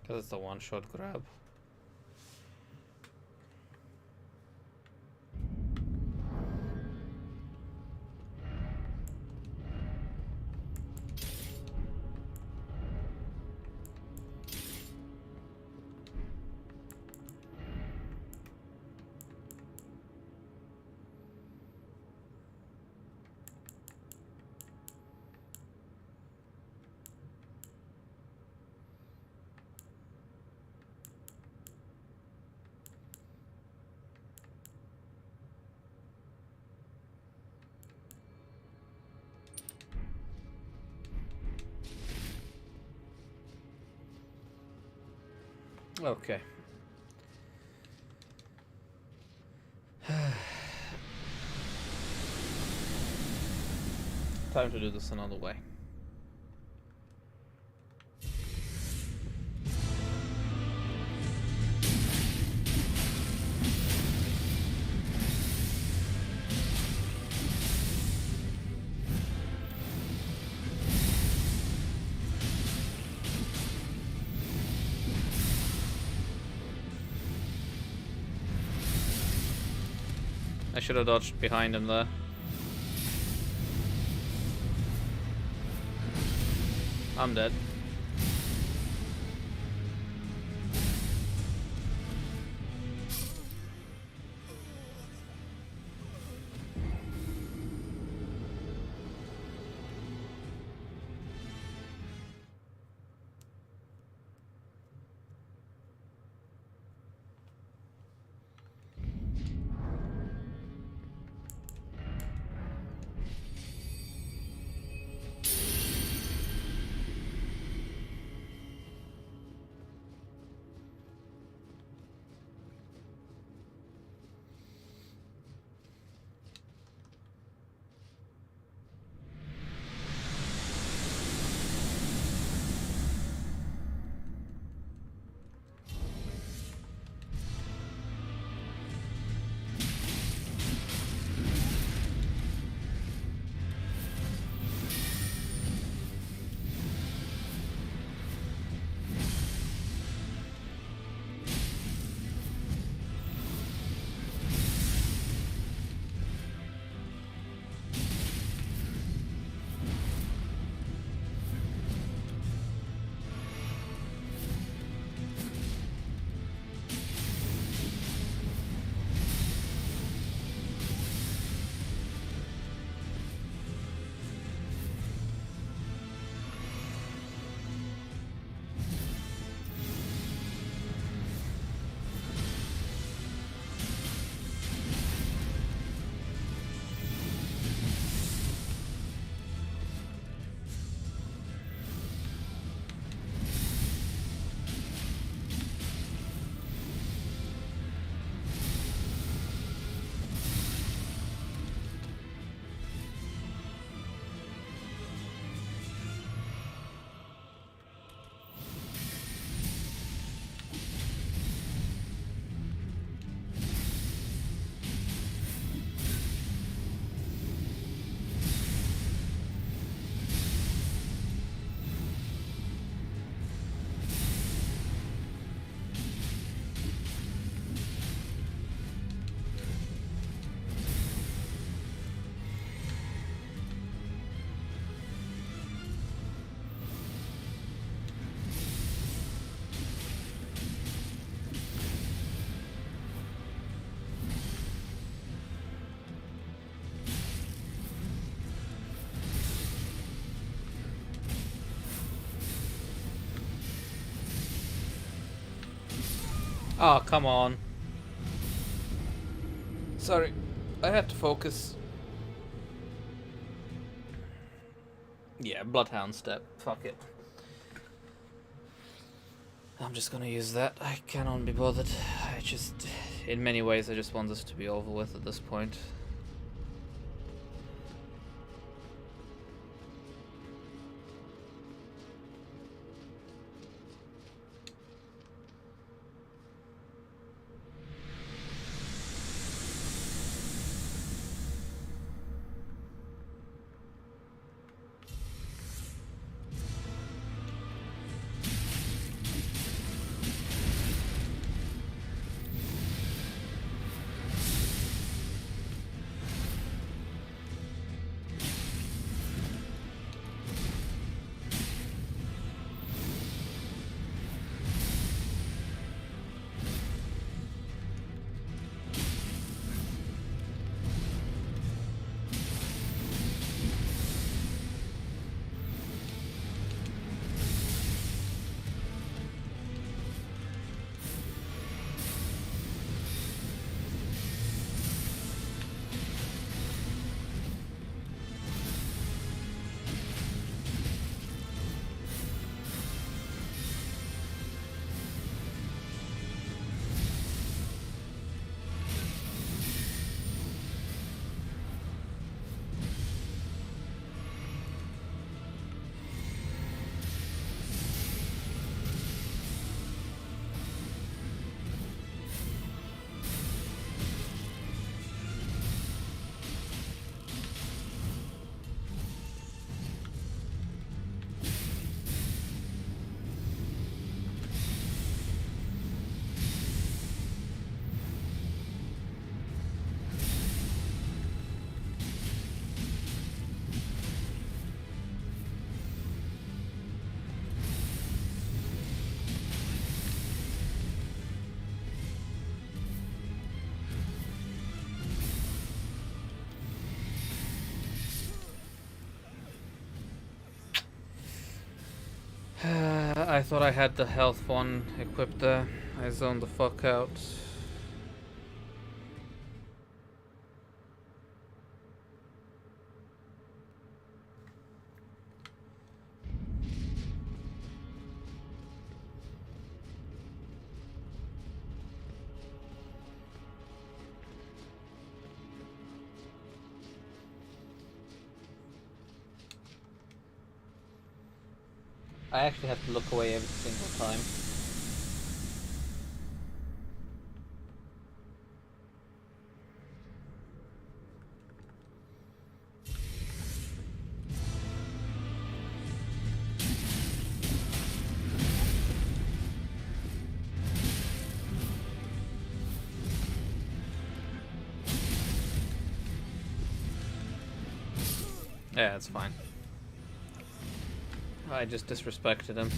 A: Because it's a one-shot grab. Okay. Time to do this another way. I should have dodged behind him there. I'm dead. Oh, come on. Sorry, I had to focus. Yeah, Bloodhound step. Fuck it. I'm just gonna use that. I cannot be bothered. I just... In many ways, I just want this to be over with at this point. I thought I had the health one equipped there. I zoned the fuck out. I actually have to look away every single time. Yeah, it's fine. I just disrespected him.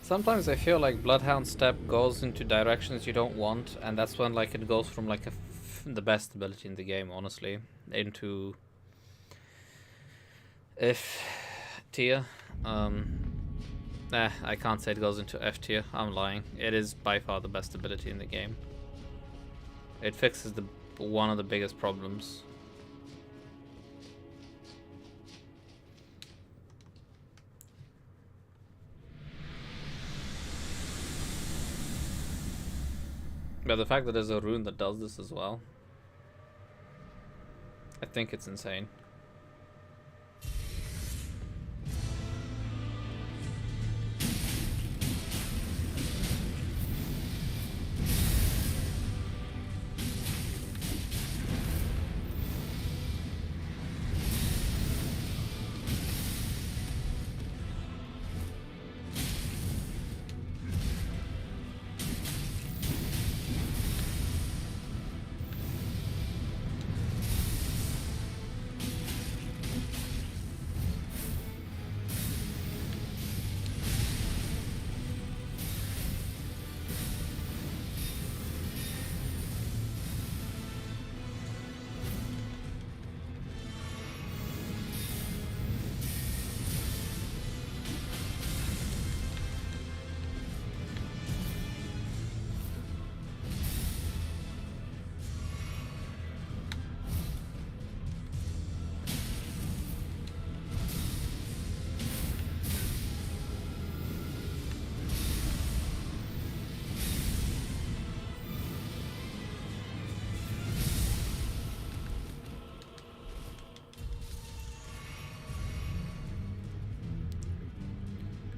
A: Sometimes I feel like Bloodhound Step goes into directions you don't want, and that's when like it goes from like the best ability in the game, honestly, into F tier. I can't say it goes into F tier. I'm lying. It is by far the best ability in the game. It fixes one of the biggest problems. But the fact that there's a rune that does this as well, I think it's insane.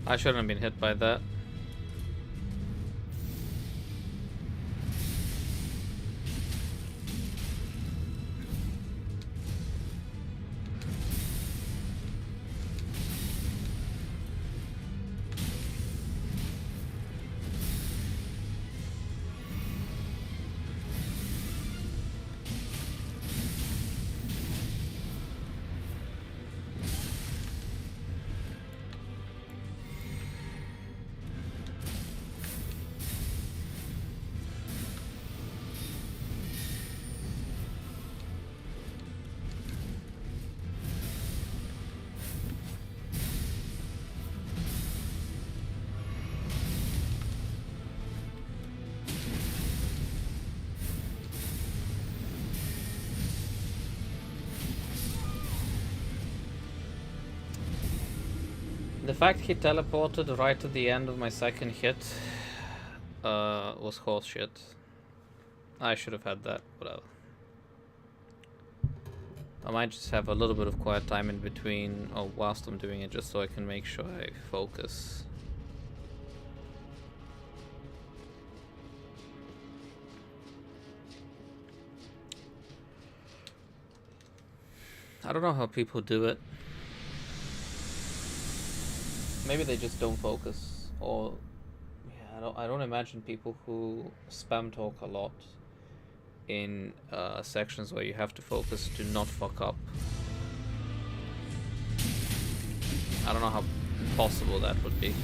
A: I shouldn't have been hit by that. The fact he teleported right at the end of my second hit was horseshit. I should have had that, whatever. I might just have a little bit of quiet time in between, or whilst I'm doing it, just so I can make sure I focus. I don't know how people do it. Maybe they just don't focus, or yeah, I don't imagine people who spam talk a lot in sections where you have to focus to not fuck up. I don't know how possible that would be.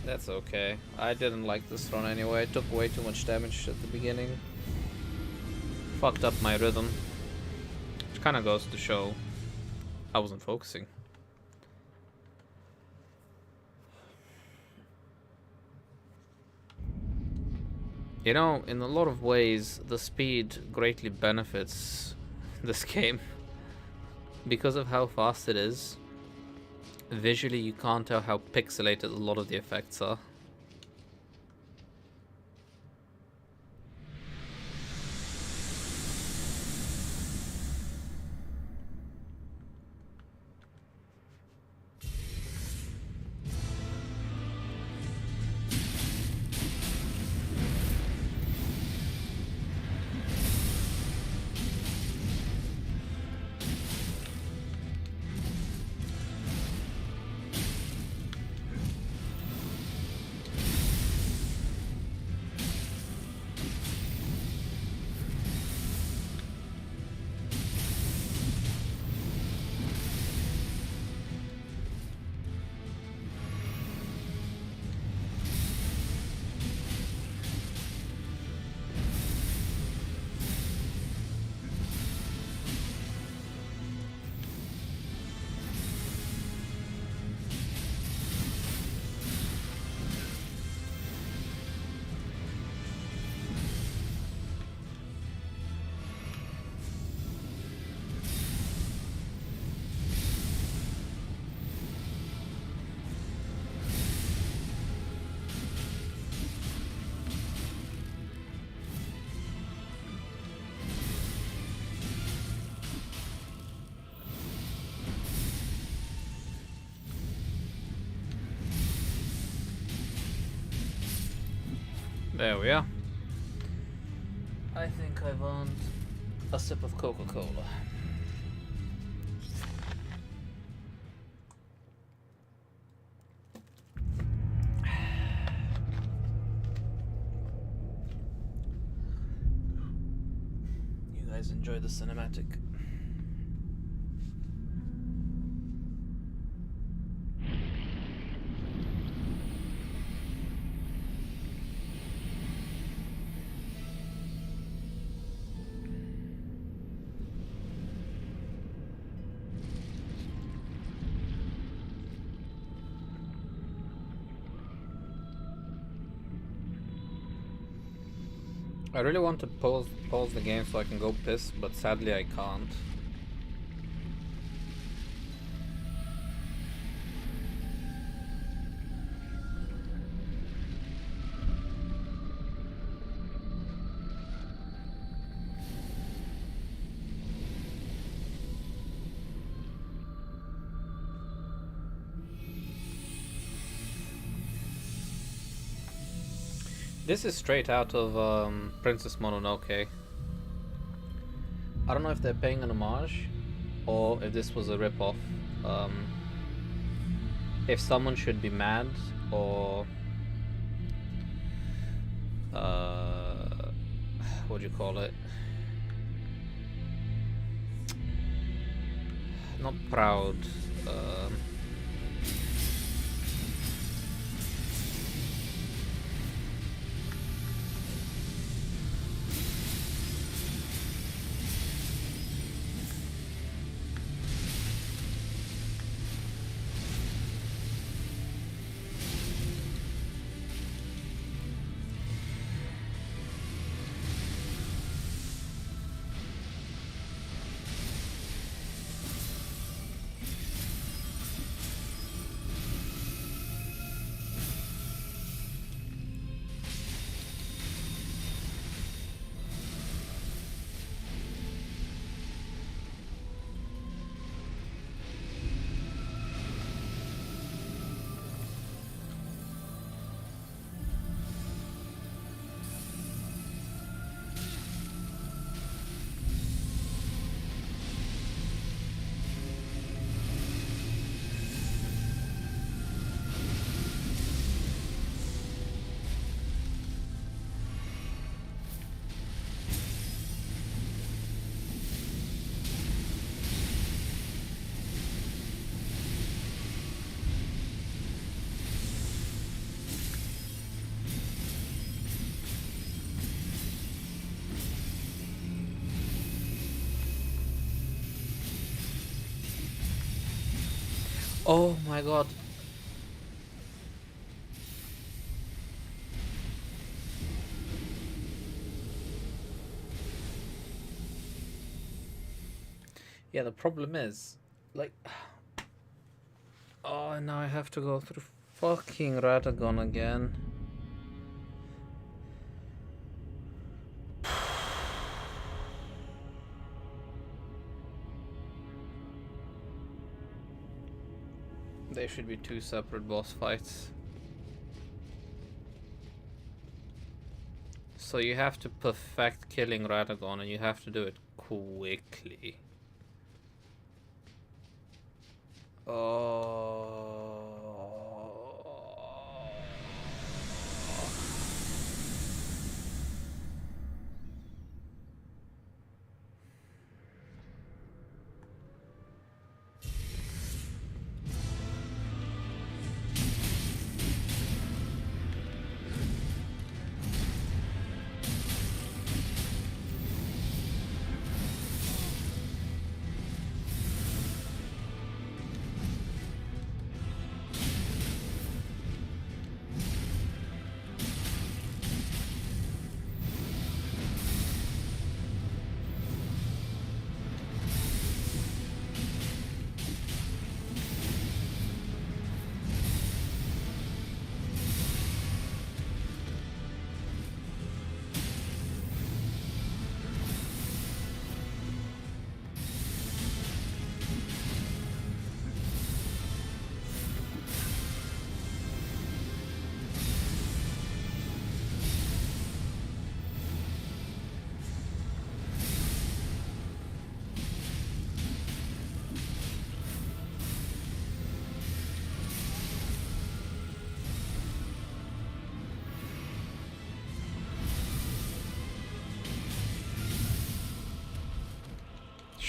A: That's okay. I didn't like this run anyway. I took way too much damage at the beginning. Fucked up my rhythm. Which kind of goes to show I wasn't focusing. You know, in a lot of ways, the speed greatly benefits this game. Because of how fast it is, visually you can't tell how pixelated a lot of the effects are. There we are. I think I want a sip of Coca-Cola. You guys enjoy the cinematic. I really want to pause the game so I can go piss, but sadly I can't. This is straight out of Princess Mononoke. I don't know if they're paying an homage or if this was a rip-off. If someone should be mad or what do you call it? Not proud. Oh my god. Yeah, the problem is, like, oh, now I have to go through fucking Radagon again. There should be 2 separate boss fights. So you have to perfect killing Radagon and you have to do it quickly. Oh.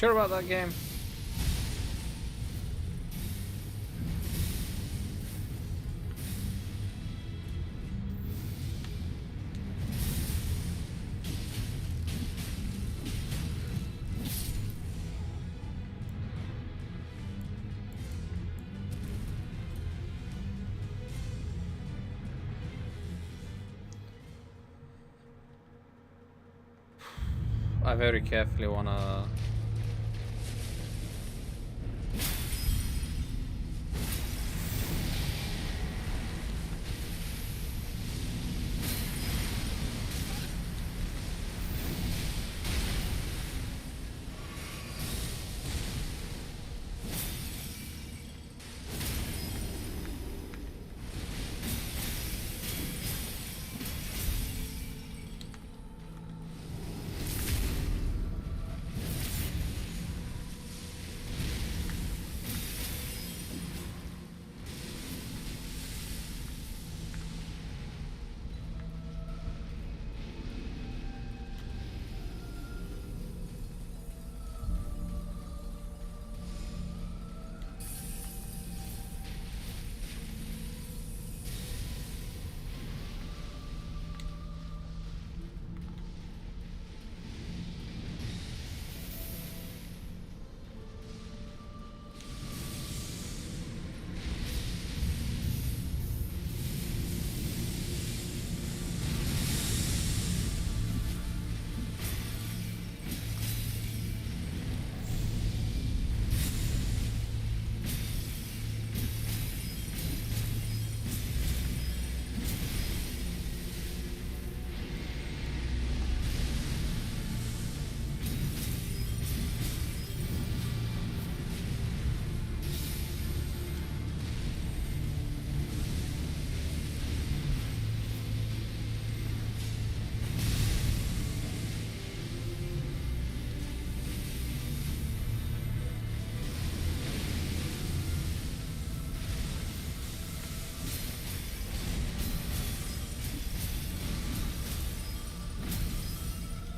A: sure about that game? I very carefully wanna...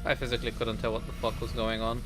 A: I physically couldn't tell what the fuck was going on.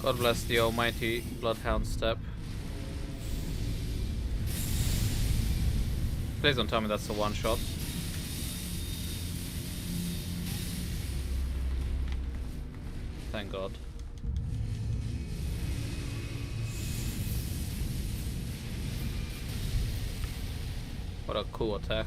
A: God bless the almighty Bloodhound step. Please don't tell me that's a one-shot. Thank God. What a cool attack.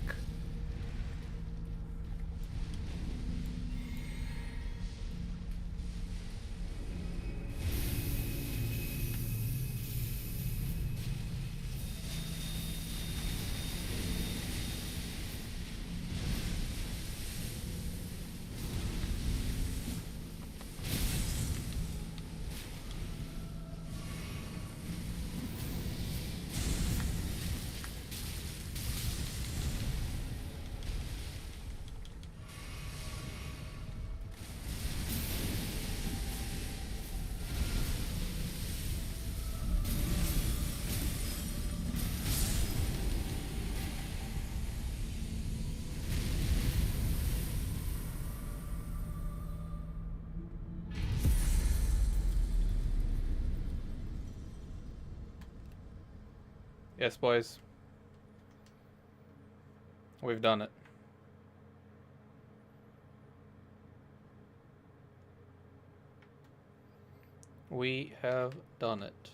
A: Yes, boys. We've done it. We have done it.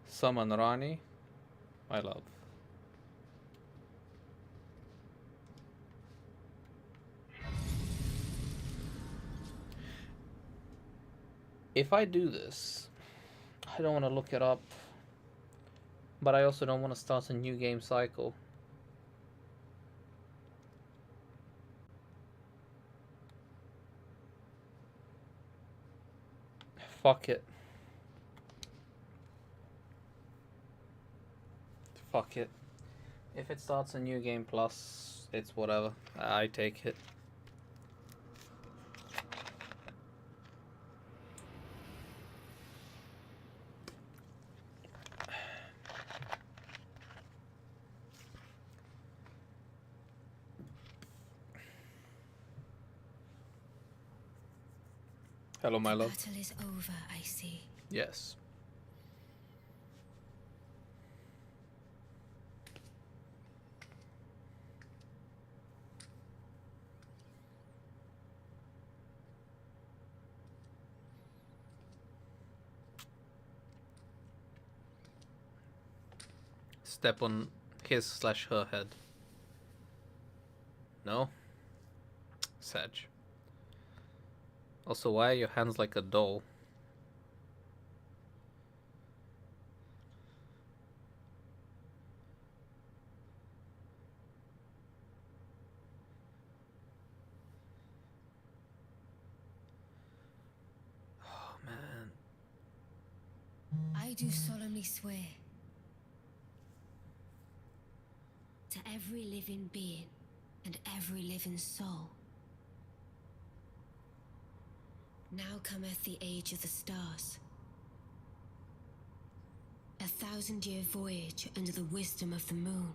A: Summon Rani, my love. If I do this, I don't want to look it up. But I also don't want to start a new game cycle. Fuck it. Fuck it. If it starts a new game plus, it's whatever. I take it. Hello, my love.
B: The battle is over, I see.
A: Yes. Step on his/her head. No? Sag. Also, why are your hands like a doll? Oh, man.
B: I do solemnly swear to every living being and every living soul. Now cometh the age of the stars. 1,000-year voyage under the wisdom of the moon.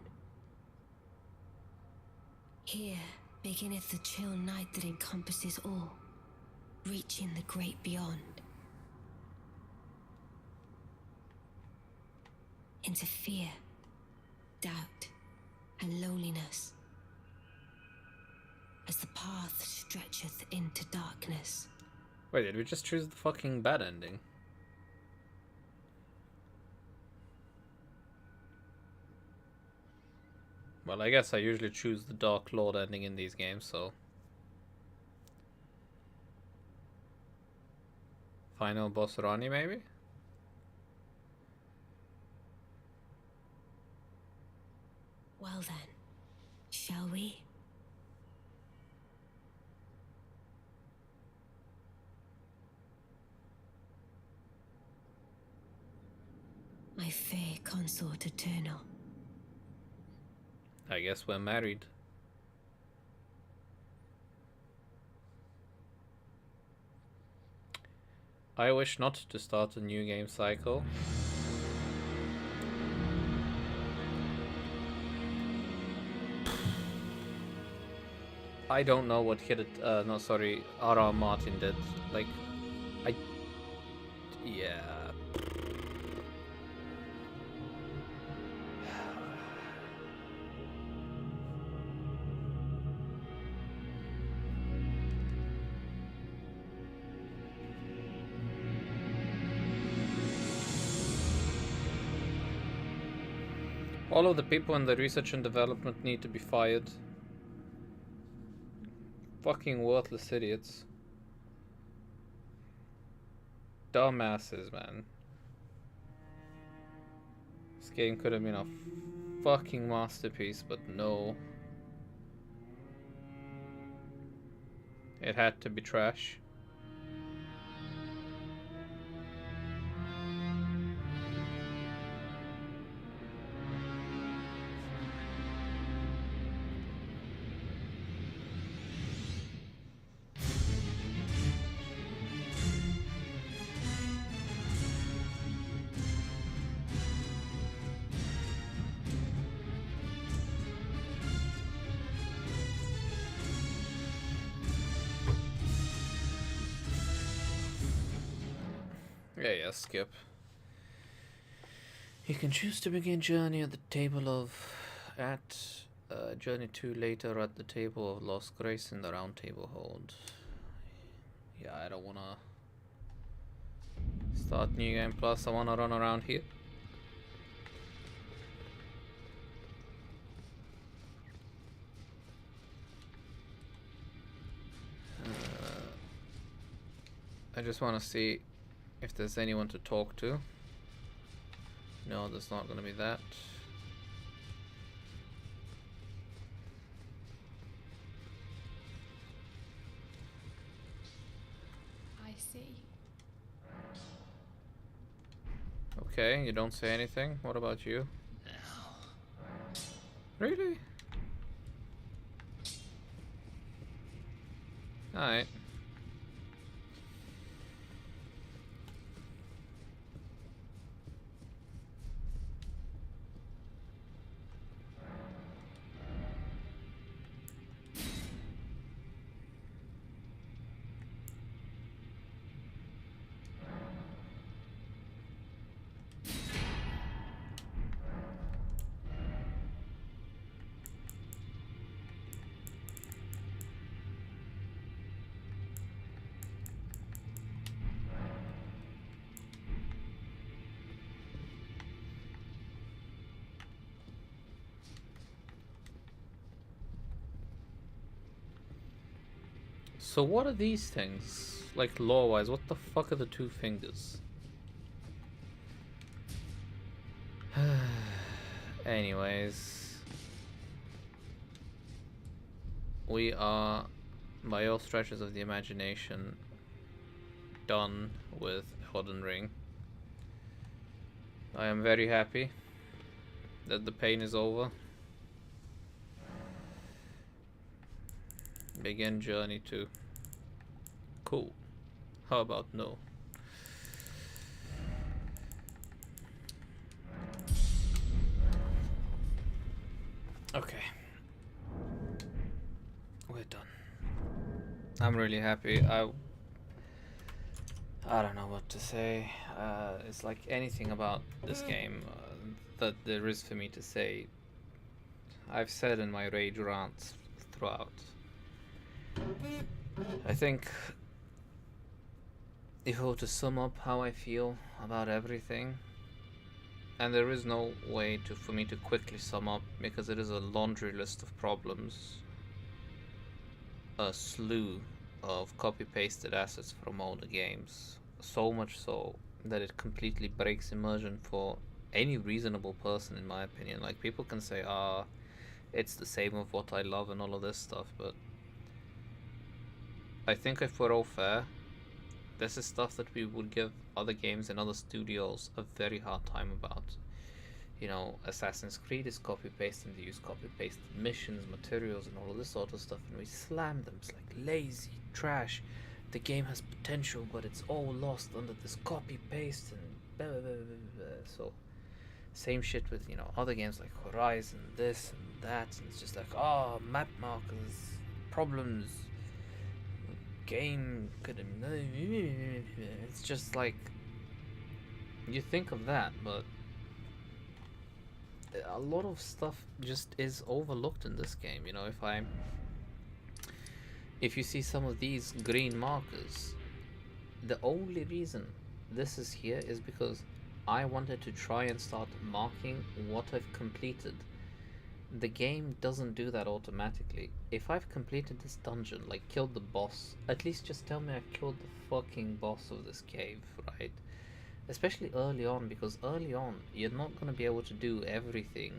B: Here beginneth the chill night that encompasses all, reaching the great beyond. Into fear, doubt, and loneliness, as the path stretcheth into darkness.
A: Wait, did we just choose the fucking bad ending? Well, I guess I usually choose the Dark Lord ending in these games, so... Final boss Rani, maybe?
B: Well then, shall we? My fair consort eternal.
A: I guess we're married. I wish not to start a new game cycle. I don't know what R.R. Martin did. Like, yeah. All of the people in the research and development need to be fired. Fucking worthless idiots. Dumbasses, man. This game could have been a fucking masterpiece, but no. It had to be trash. Yeah, skip. You can choose to begin journey at the table of... journey 2 later at the table of Lost Grace in the round table hold. Yeah, I don't wanna... start new game plus, I wanna run around here. I just wanna see if there's anyone to talk to. No, there's not gonna be that.
C: I see.
A: Okay, you don't say anything. What about you? Really? Alright. So what are these things? Like lore-wise, what the fuck are the two fingers? Anyways, we are, by all stretches of the imagination, done with Elden Ring. I am very happy that the pain is over. Begin Journey 2. Cool. How about no? Okay. We're done. I'm really happy. I don't know what to say. It's like anything about this game that there is for me to say. I've said in my rage rants throughout. I think if I were to sum up how I feel about everything, and there is no way for me to quickly sum up because it is a laundry list of problems, a slew of copy-pasted assets from older games, so much so that it completely breaks immersion for any reasonable person, in my opinion. Like, people can say, it's the same of what I love and all of this stuff, but I think if we're all fair, this is stuff that we would give other games and other studios a very hard time about. You know, Assassin's Creed is copy-paste, and they use copy-paste missions, materials, and all of this sort of stuff, and we slam them. It's like lazy, trash. The game has potential, but it's all lost under this copy-paste and blah, blah, blah, blah, blah. So, same shit with, you know, other games like Horizon, this and that, and it's just like, map markers, problems, game could have... It's just like, you think of that, but a lot of stuff just is overlooked in this game. You know, if you see some of these green markers, the only reason this is here is because I wanted to try and start marking what I've completed. The game doesn't do that automatically. If I've completed this dungeon, like killed the boss, at least just tell me I've killed the fucking boss of this cave, right? Especially early on, because early on you're not going to be able to do everything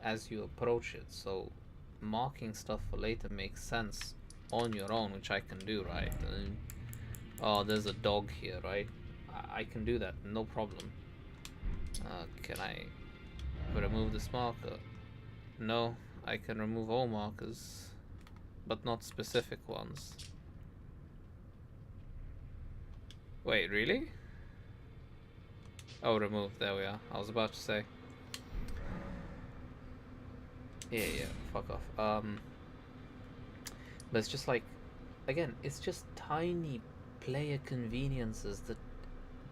A: as you approach it, so marking stuff for later makes sense on your own, which I can do, right? And, oh, there's a dog here, right? I can do that, no problem. Can I remove this marker? No, I can remove all markers, but not specific ones. Wait, really? Oh, remove, there we are. I was about to say. Yeah, fuck off. But it's just like, again, it's just tiny player conveniences that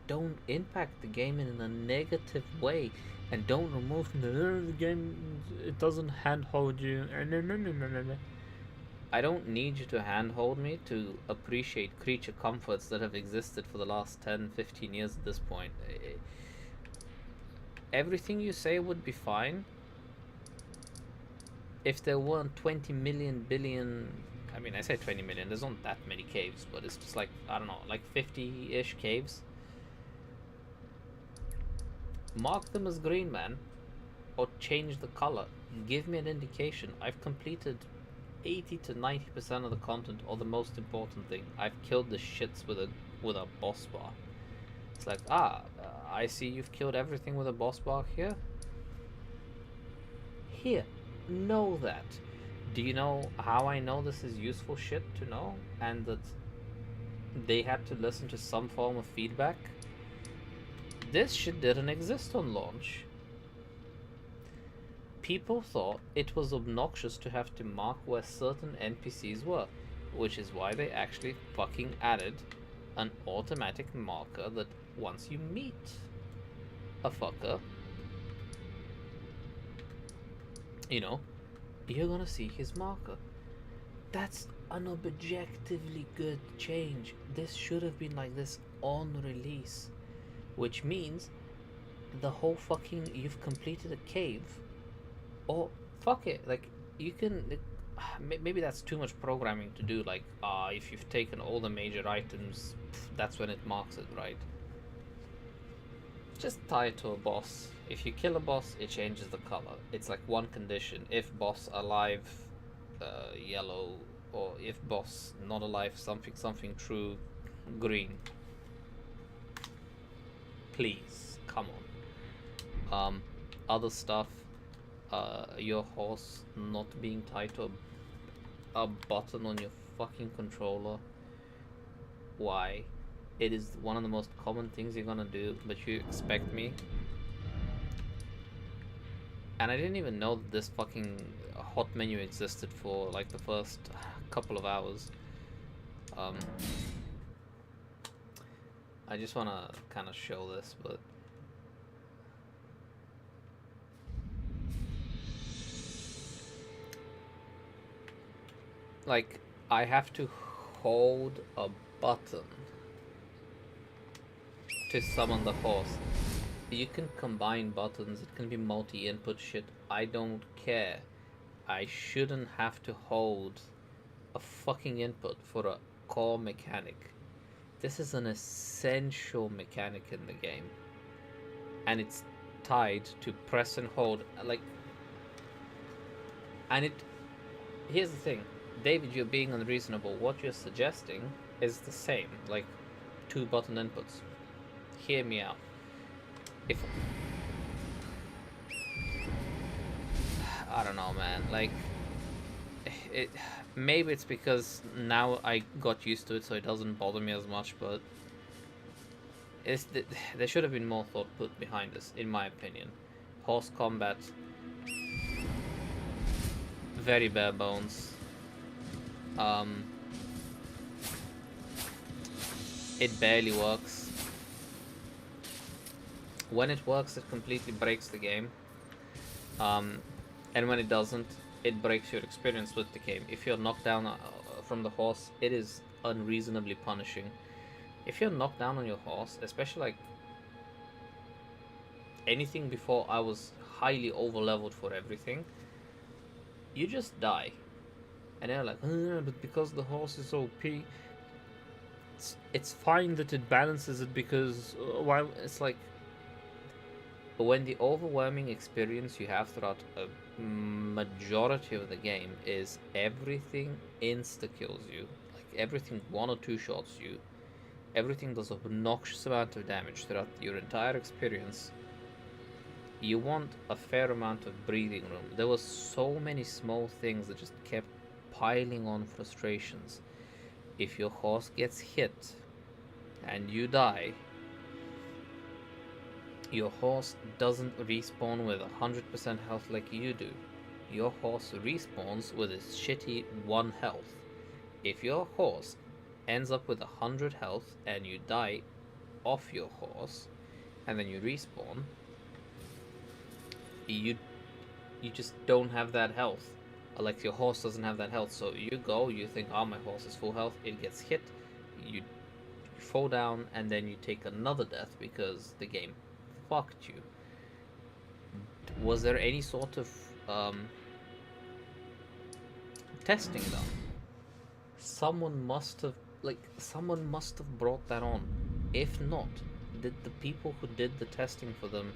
A: don't impact the game in a negative way, and don't remove the game, it doesn't handhold you. I don't need you to handhold me to appreciate creature comforts that have existed for the last 10-15 years at this point. Everything you say would be fine if there weren't 20 million billion... I mean, I say 20 million, there's not that many caves, but it's just like, I don't know, like 50-ish caves. Mark them as green, man. Or change the color. Give me an indication. I've completed 80 to 90% of the content, or the most important thing. I've killed the shits with a boss bar. It's like, I see you've killed everything with a boss bar here. Here, know that. Do you know how I know this is useful shit to know? And that they had to listen to some form of feedback? This shit didn't exist on launch. People thought it was obnoxious to have to mark where certain NPCs were, which is why they actually fucking added an automatic marker that once you meet a fucker, you know, you're gonna see his marker. That's an objectively good change. This should have been like this on release, which means the whole fucking you've completed a cave, or fuck it, like you can maybe that's too much programming to do, like if you've taken all the major items, that's when it marks it, right? Just tie it to a boss. If you kill a boss, it changes the color. It's like one condition: if boss alive, yellow, or if boss not alive, something true, green. Please, come on. Other stuff, your horse not being tied to a button on your fucking controller. Why? It is one of the most common things you're gonna do, but you expect me. And I didn't even know that this fucking hot menu existed for like the first couple of hours. I just wanna kind of show this, but like I have to hold a button to summon the horse. You can combine buttons, it can be multi-input shit, I don't care. I shouldn't have to hold a fucking input for a core mechanic. This is an essential mechanic in the game, and it's tied to press and hold, like, and it, here's the thing, David, you're being unreasonable. What you're suggesting is the same, like 2 button inputs. Hear me out. If I don't know, man, like it, maybe it's because now I got used to it, so it doesn't bother me as much, but there should have been more thought put behind this, in my opinion. Horse combat, very bare bones. It barely works. When it works, it completely breaks the game. And when it doesn't, it breaks your experience with the game. If you're knocked down from the horse, it is unreasonably punishing. If you're knocked down on your horse, especially like anything before I was highly over leveled for everything, you just die. And they're like, but because the horse is OP, it's fine that it balances it, because why? It's like, when the overwhelming experience you have throughout a majority of the game is everything insta kills you, like everything 1 or 2 shots you, everything does an obnoxious amount of damage throughout your entire experience, you want a fair amount of breathing room. There were so many small things that just kept piling on frustrations. If your horse gets hit and you die, your horse doesn't respawn with 100% health like you do. Your horse respawns with its shitty 1 health. If your horse ends up with 100 health and you die off your horse and then you respawn, you just don't have that health. Like, your horse doesn't have that health, so you go, you think, oh, my horse is full health, it gets hit, you fall down, and then you take another death because the game fucked you. Was there any sort of testing done? Someone must have brought that on. If not, did the people who did the testing for them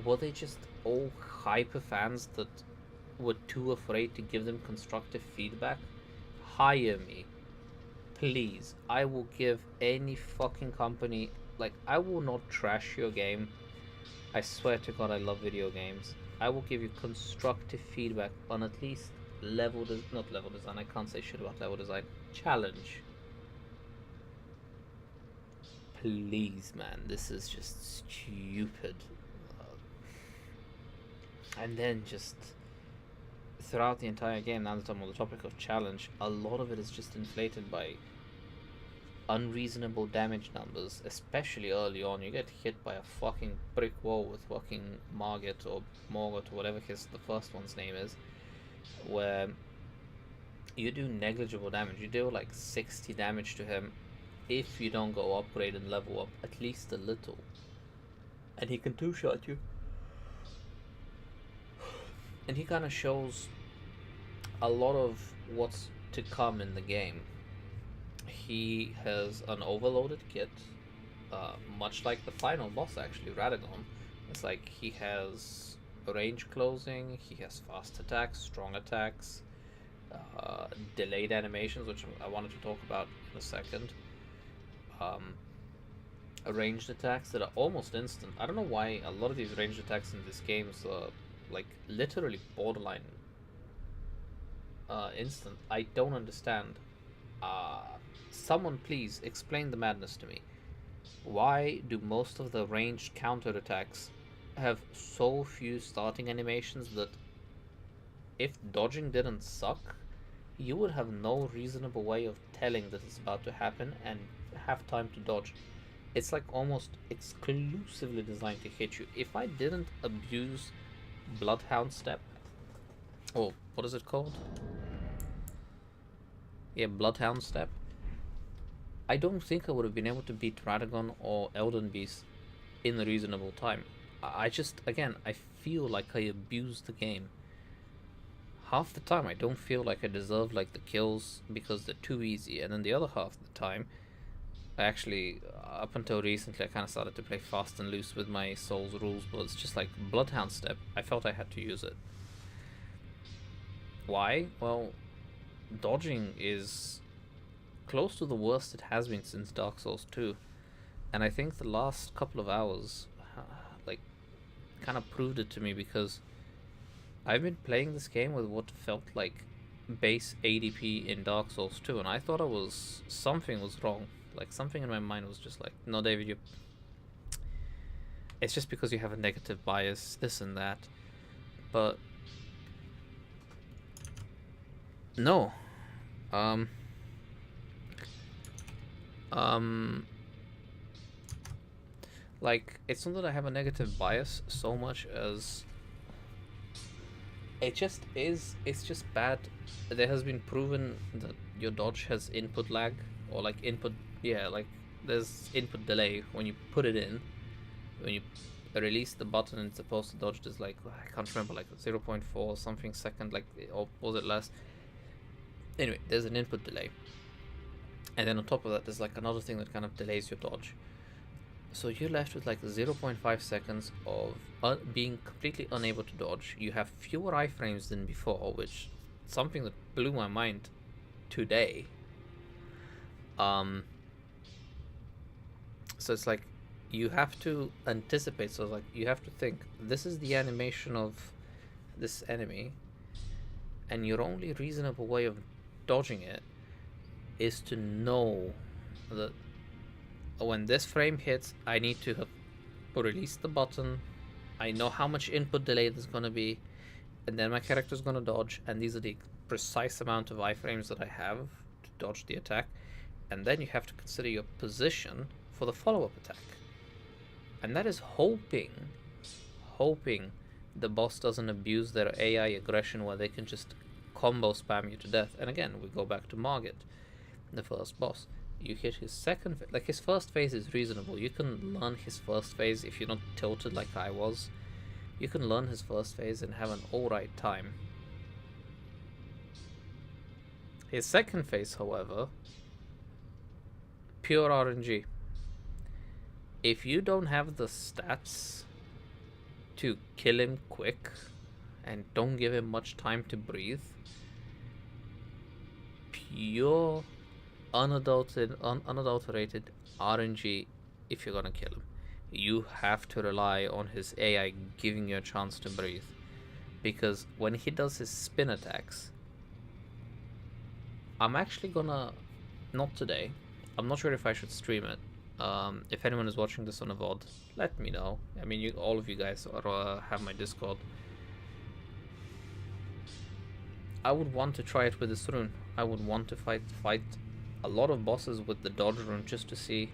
A: were they just all hyper fans that were too afraid to give them constructive feedback? Hire me, please. I will give any fucking company, like, I will not trash your game. I swear to God, I love video games. I will give you constructive feedback on at least not level design. I can't say shit about level design. Challenge. Please, man, this is just stupid. And then just throughout the entire game, now that I'm on the topic of challenge, a lot of it is just inflated by unreasonable damage numbers, especially early on. You get hit by a fucking brick wall with fucking Margit or Morgot or whatever the first one's name is, where you do negligible damage. You deal like 60 damage to him if you don't go upgrade and level up at least a little. And he can two-shot you. And he kind of shows a lot of what's to come in the game. He has an overloaded kit, much like the final boss actually, Radagon. It's like he has range closing, he has fast attacks, strong attacks, delayed animations, which I wanted to talk about in a second. Ranged attacks that are almost instant. I don't know why a lot of these ranged attacks in this game are like literally borderline instant. I don't understand. Someone please explain the madness to me. Why do most of the ranged counterattacks have so few starting animations that if dodging didn't suck, you would have no reasonable way of telling that it's about to happen and have time to dodge? It's like almost exclusively designed to hit you. If I didn't abuse Bloodhound Step, or what is it called? Yeah, Bloodhound Step, I don't think I would have been able to beat Radagon or Elden Beast in a reasonable time. I just, again, I feel like I abused the game. Half the time I don't feel like I deserve like the kills because they're too easy, and then the other half of the time, I actually, up until recently, I kind of started to play fast and loose with my Souls rules, but it's just like Bloodhound Step, I felt I had to use it. Why? Well, dodging is close to the worst it has been since Dark Souls 2, and I think the last couple of hours like kind of proved it to me, because I've been playing this game with what felt like base ADP in Dark Souls 2, and I thought something was wrong. Like, something in my mind was just like, no, David, it's just because you have a negative bias, this and that. But no. Like, it's not that I have a negative bias so much as it's just bad. There has been proven that your dodge has input lag, or like input, yeah, like there's input delay when you put it in. When you release the button and it's supposed to dodge, there's like, I can't remember, like 0.4 something second, like, or was it less? Anyway, there's an input delay. And then on top of that, there's like another thing that kind of delays your dodge. So you're left with like 0.5 seconds of being completely unable to dodge. You have fewer iframes than before, which is something that blew my mind today. So it's like you have to anticipate. So like you have to think, this is the animation of this enemy, and your only reasonable way of dodging it is to know that when this frame hits, I need to have released the button. I know how much input delay there's going to be, and then my character's going to dodge, and these are the precise amount of iframes that I have to dodge the attack. And then you have to consider your position for the follow-up attack. And that is hoping the boss doesn't abuse their AI aggression where they can just combo spam you to death. And again, we go back to Margit, the first boss. You hit his second phase. Like, his first phase is reasonable. You can learn his first phase if you're not tilted like I was. You can learn his first phase and have an alright time. His second phase, however, pure RNG. If you don't have the stats to kill him quick and don't give him much time to breathe. Pure, unadulterated RNG if you're gonna kill him. You have to rely on his AI giving you a chance to breathe. Because when he does his spin attacks, I'm actually gonna, not today, I'm not sure if I should stream it. If anyone is watching this on a VOD, let me know. I mean, all of you guys have my Discord. I would want to try it with this rune. I would want to fight a lot of bosses with the dodge rune just to see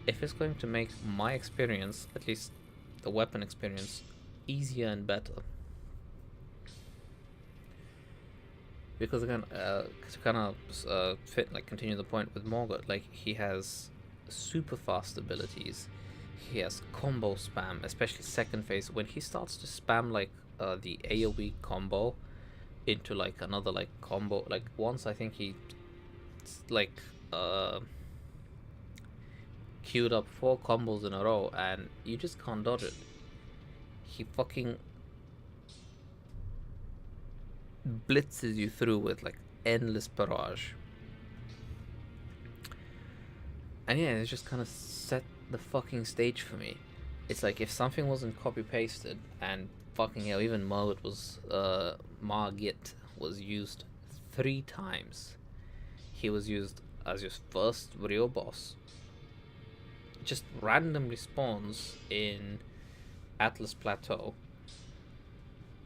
A: if it's going to make my experience, at least the weapon experience, easier and better. Because again, to kind of continue the point with Morgott, like, he has super fast abilities. He has combo spam, especially second phase. When he starts to spam like the AoE combo into like another like combo, like once I think he like queued up 4 combos in a row and you just can't dodge it. He fucking blitzes you through with like endless barrage. And yeah, it's just kind of set the fucking stage for me. It's like if something wasn't copy pasted and fucking hell, even Margit was used 3 times. He was used as your first real boss. Just randomly spawns in Atlas Plateau,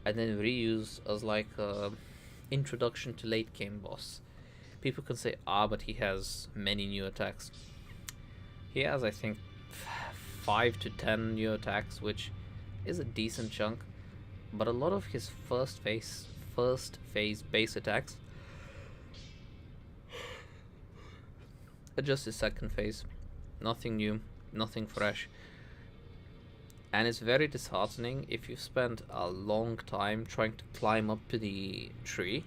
A: and then reused as like a introduction to late game boss. People can say, but he has many new attacks. He has, I think, 5 to 10 new attacks, which is a decent chunk. But a lot of his first phase base attacks are just his second phase. Nothing new, nothing fresh. And it's very disheartening if you've spent a long time trying to climb up to the tree,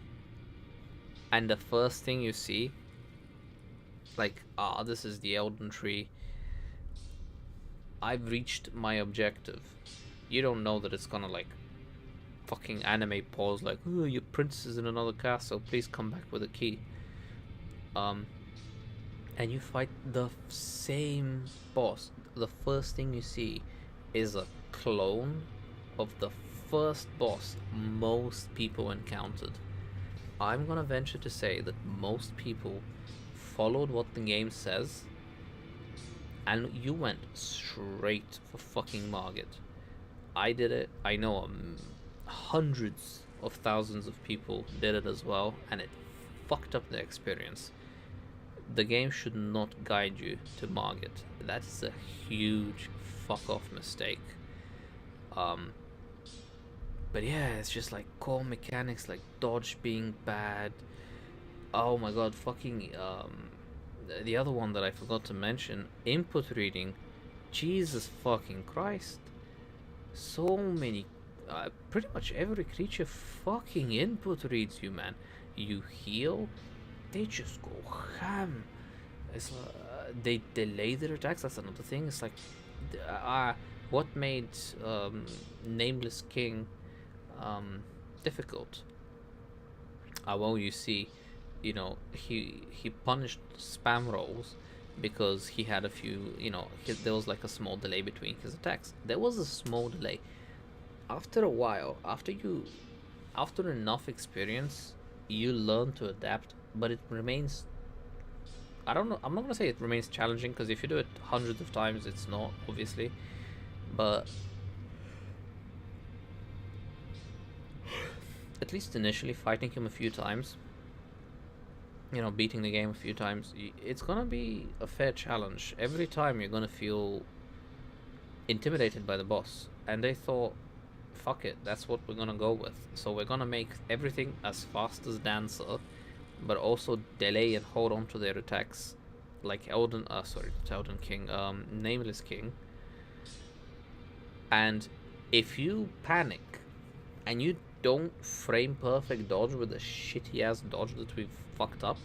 A: and the first thing you see, like, this is the Elden Tree, I've reached my objective. You don't know that it's gonna like fucking anime pause like, oh, your princess is in another castle, please come back with a key. And you fight the same boss. The first thing you see is a clone of the first boss most people encountered. I'm gonna venture to say that most people followed what the game says, and you went straight for fucking Margit. I did it. I know hundreds of thousands of people did it as well, and it fucked up the experience. The game should not guide you to Margit. That is a huge fuck off mistake. But yeah, it's just like core mechanics, like dodge being bad. Oh my god, fucking the other one that I forgot to mention, input reading. Jesus fucking Christ. So many, pretty much every creature fucking input reads you, man. You heal, they just go ham. It's they delay their attacks. That's another thing. It's like, what made Nameless King difficult? Well, you see, you know, he punished spam rolls because he had a few, you know, there was like a small delay between his attacks. There was a small delay. After a while, after enough experience, you learn to adapt, but it remains, I don't know, I'm not gonna say it remains challenging, because if you do it hundreds of times, it's not, obviously, but at least initially, fighting him a few times, you know, beating the game a few times, it's gonna be a fair challenge. Every time you're gonna feel intimidated by the boss, and they thought, fuck it, that's what we're gonna go with. So we're gonna make everything as fast as Dancer, but also delay and hold on to their attacks, like Elden King, Nameless King. And if you panic and you don't frame perfect dodge with the shitty ass dodge that we've fucked up,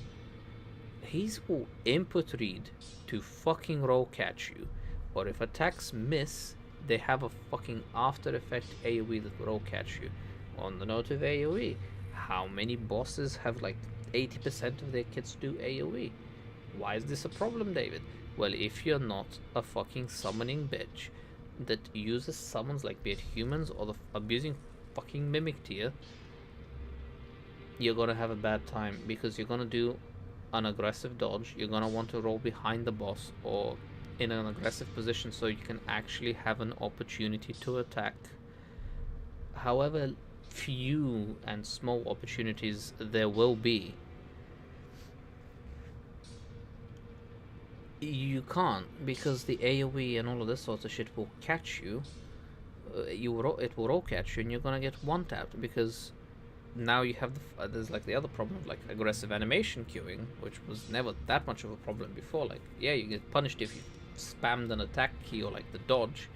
A: he will input read to fucking roll catch you, or if attacks miss, They have a fucking After Effect AoE that will all catch you. On the note of AoE, how many bosses have like 80% of their kits do AoE? Why is this a problem, David? Well, if you're not a fucking summoning bitch that uses summons like be it humans or the abusing fucking mimic tier, you're gonna have a bad time because you're gonna do an aggressive dodge. You're gonna want to roll behind the boss or in an aggressive position so you can actually have an opportunity to attack. However few and small opportunities there will be, you can't, because the AoE and all of this sort of shit will catch you. It will all catch you, and you're gonna get one tapped because now you have there's like the other problem of like aggressive animation queuing, which was never that much of a problem before. Like, yeah, you get punished if you spammed an attack key or like the dodge,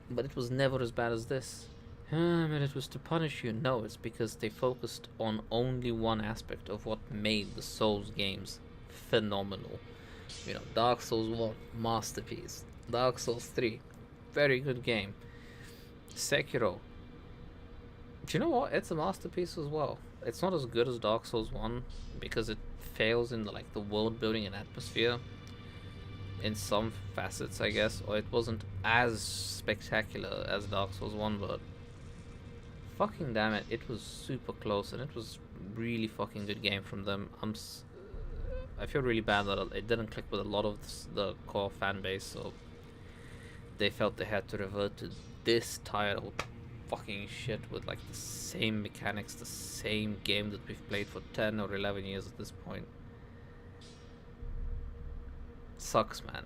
A: but it was never as bad as this. But it was to punish you. No, it's because they focused on only one aspect of what made the Souls games phenomenal. You know, Dark Souls 1, masterpiece. Dark Souls 3, very good game. Sekiro, do you know what? It's a masterpiece as well. It's not as good as Dark Souls 1 because it fails in the world building and atmosphere in some facets, I guess, or it wasn't as spectacular as Dark Souls 1, but fucking damn it, it was super close and it was really fucking good game from them. I feel really bad that it didn't click with a lot of the core fan base, so they felt they had to revert to this tired old fucking shit with like the same mechanics, the same game that we've played for 10 or 11 years at this point. Sucks, man.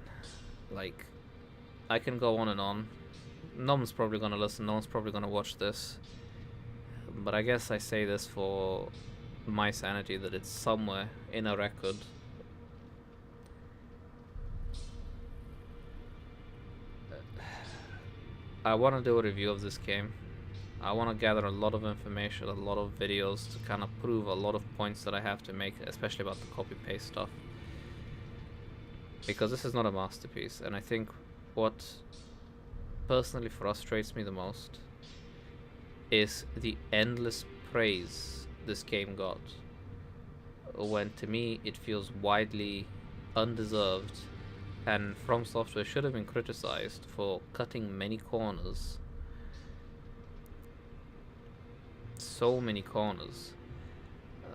A: Like, I can go on and on. No one's probably gonna listen, no one's probably gonna watch this, but I guess I say this for my sanity, that it's somewhere in a record. I want to do a review of this game. I want to gather a lot of information, a lot of videos to kind of prove a lot of points that I have to make, especially about the copy paste stuff, because this is not a masterpiece. And I think what personally frustrates me the most is the endless praise this game got, when to me it feels widely undeserved, and From Software should have been criticized for cutting many corners. So many corners.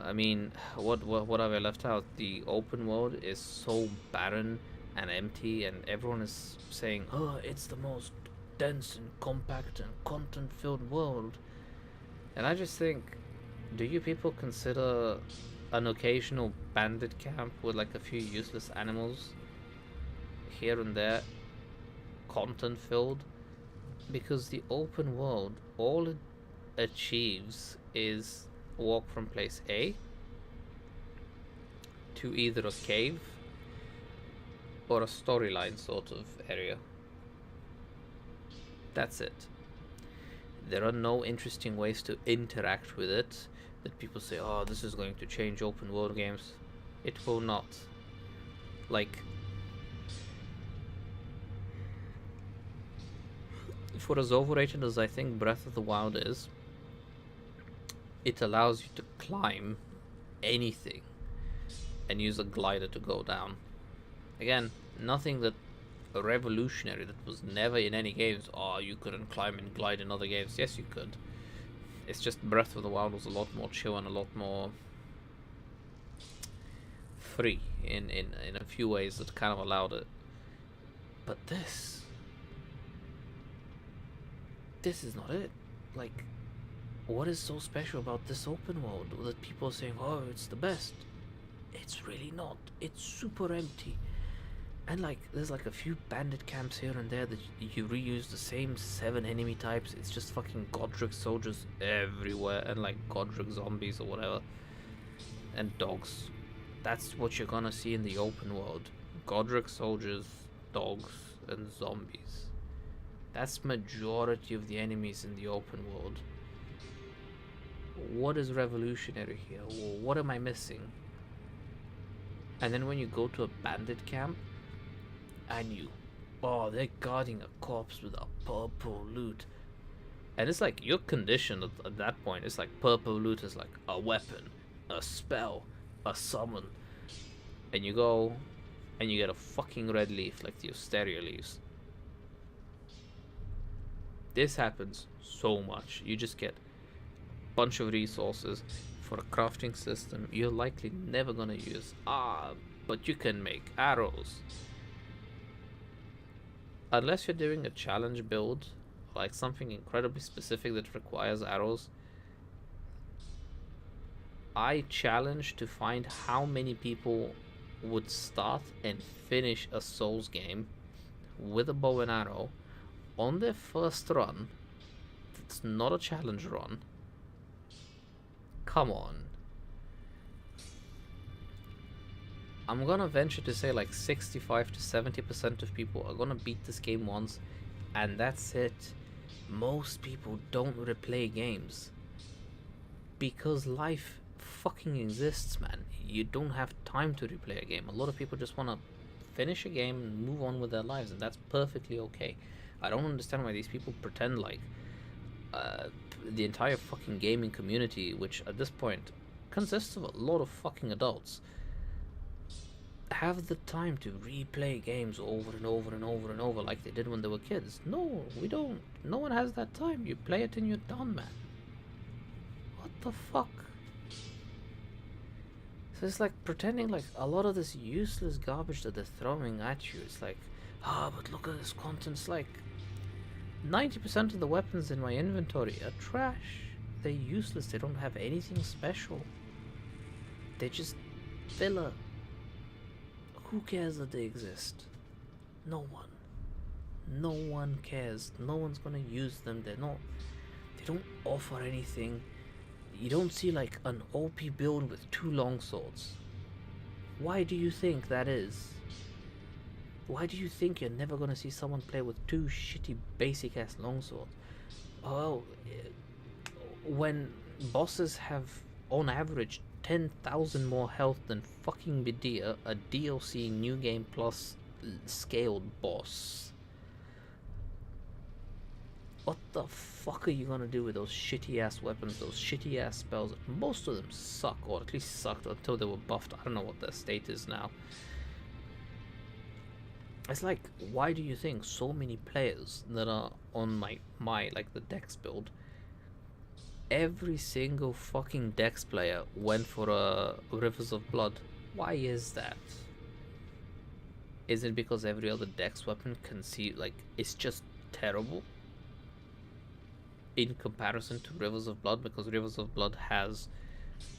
A: I mean, what have I left out? The open world is so barren and empty, and everyone is saying, oh, it's the most dense and compact and content-filled world. And I just think, do you people consider an occasional bandit camp with like a few useless animals here and there content filled? Because the open world, all it achieves is walk from place A to either a cave or a storyline sort of area. That's it. There are no interesting ways to interact with it that people say, oh, this is going to change open world games. It will not. Like, for as overrated as I think Breath of the Wild is, it allows you to climb anything and use a glider to go down. Again, nothing that revolutionary, that was never in any games. Oh, you couldn't climb and glide in other games. Yes, you could. It's just Breath of the Wild was a lot more chill and a lot more free in a few ways that kind of allowed it. But this is not it. Like, what is so special about this open world that people are saying, oh, it's the best? It's really not. It's super empty. And like, there's like a few bandit camps here and there that you reuse the same 7 enemy types. It's just fucking Godric soldiers everywhere, and like Godric zombies or whatever, and dogs. That's what you're gonna see in the open world. Godric soldiers, dogs, and zombies. That's majority of the enemies in the open world. What is revolutionary here? What am I missing? And then when you go to a bandit camp, and you oh, they're guarding a corpse with a purple loot. And it's like you're conditioned at that point. It's like purple loot is like a weapon, a spell, a summon. And you go and you get a fucking red leaf like the Osteria leaves. This happens so much. You just get a bunch of resources for a crafting system you're likely never gonna use. But you can make arrows. Unless you're doing a challenge build, like something incredibly specific that requires arrows, I challenge to find how many people would start and finish a Souls game with a bow and arrow on their first run. It's not a challenge run. Come on. I'm gonna venture to say like 65 to 70% of people are gonna beat this game once, and that's it. Most people don't replay games because life fucking exists, man. You don't have time to replay a game. A lot of people just want to finish a game and move on with their lives, and that's perfectly okay. I don't understand why these people pretend like the entire fucking gaming community, which at this point consists of a lot of fucking adults, have the time to replay games over and over and over and over like they did when they were kids. No, we don't. No one has that time. You play it and you're done, man. What the fuck? So it's like pretending like a lot of this useless garbage that they're throwing at you. It's like, but look at this content. It's like 90% of the weapons in my inventory are trash. They're useless. They don't have anything special. They're just filler. Who cares that they exist? No one. No one cares. No one's gonna use them. They don't offer anything. You don't see like an OP build with 2 longswords. Why do you think that is? Why do you think you're never gonna see someone play with 2 shitty basic ass longswords? Oh, when bosses have on average 10,000 more health than fucking Medea, a DLC New Game Plus scaled boss. What the fuck are you gonna do with those shitty ass weapons, those shitty ass spells? Most of them suck, or at least sucked until they were buffed. I don't know what their state is now. It's like, why do you think so many players that are on my like the Dex build, every single fucking Dex player went for a Rivers of Blood? Why is that? Is it because every other Dex weapon can see, like, it's just terrible in comparison to Rivers of Blood? Because Rivers of Blood has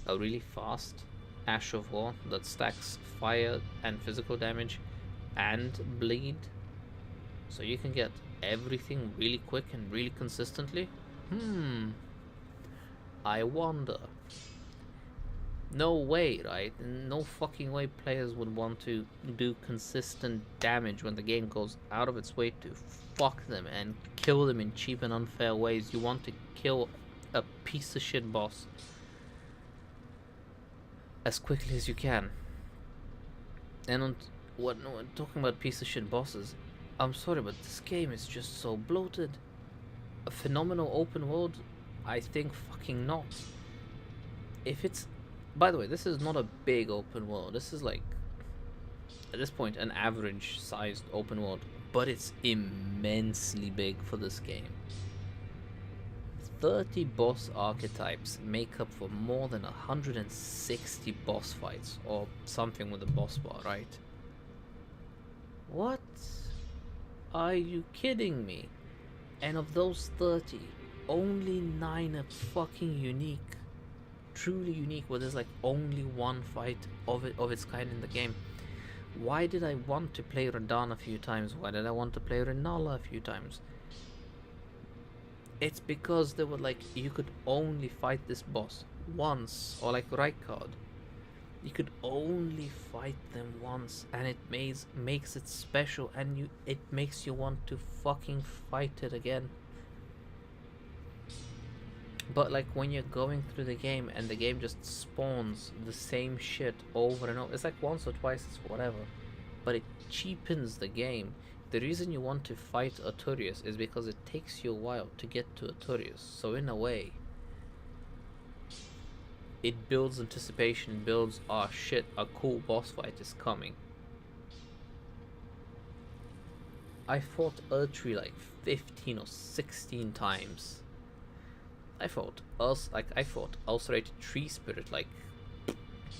A: a really fast Ash of War that stacks fire and physical damage and bleed, so you can get everything really quick and really consistently. I wonder. No way, right? No fucking way players would want to do consistent damage when the game goes out of its way to fuck them and kill them in cheap and unfair ways. You want to kill a piece of shit boss as quickly as you can. And talking about piece of shit bosses, I'm sorry, but this game is just so bloated. A phenomenal open world? I think fucking not. If it's, by the way, this is not a big open world. This is like, at this point, an average sized open world, but it's immensely big for this game. 30 boss archetypes make up for more than 160 boss fights, or something with a boss bar, right? What? Are you kidding me? And of those 30, only 9 are fucking unique. Truly unique, where there's like only one fight of its kind in the game. Why did I want to play Radahn a few times? Why did I want to play Renala a few times? It's because they were like, you could only fight this boss once, or like Rykard. You could only fight them once, and it makes it special, and it makes you want to fucking fight it again. But like when you're going through the game and the game just spawns the same shit over and over, it's like once or twice, it's whatever, but it cheapens the game. The reason you want to fight Artorias is because it takes you a while to get to Artorias. So in a way, it builds anticipation, builds, oh shit, a cool boss fight is coming. I fought Erdtree like 15 or 16 times. I fought Ulcerated Tree Spirit like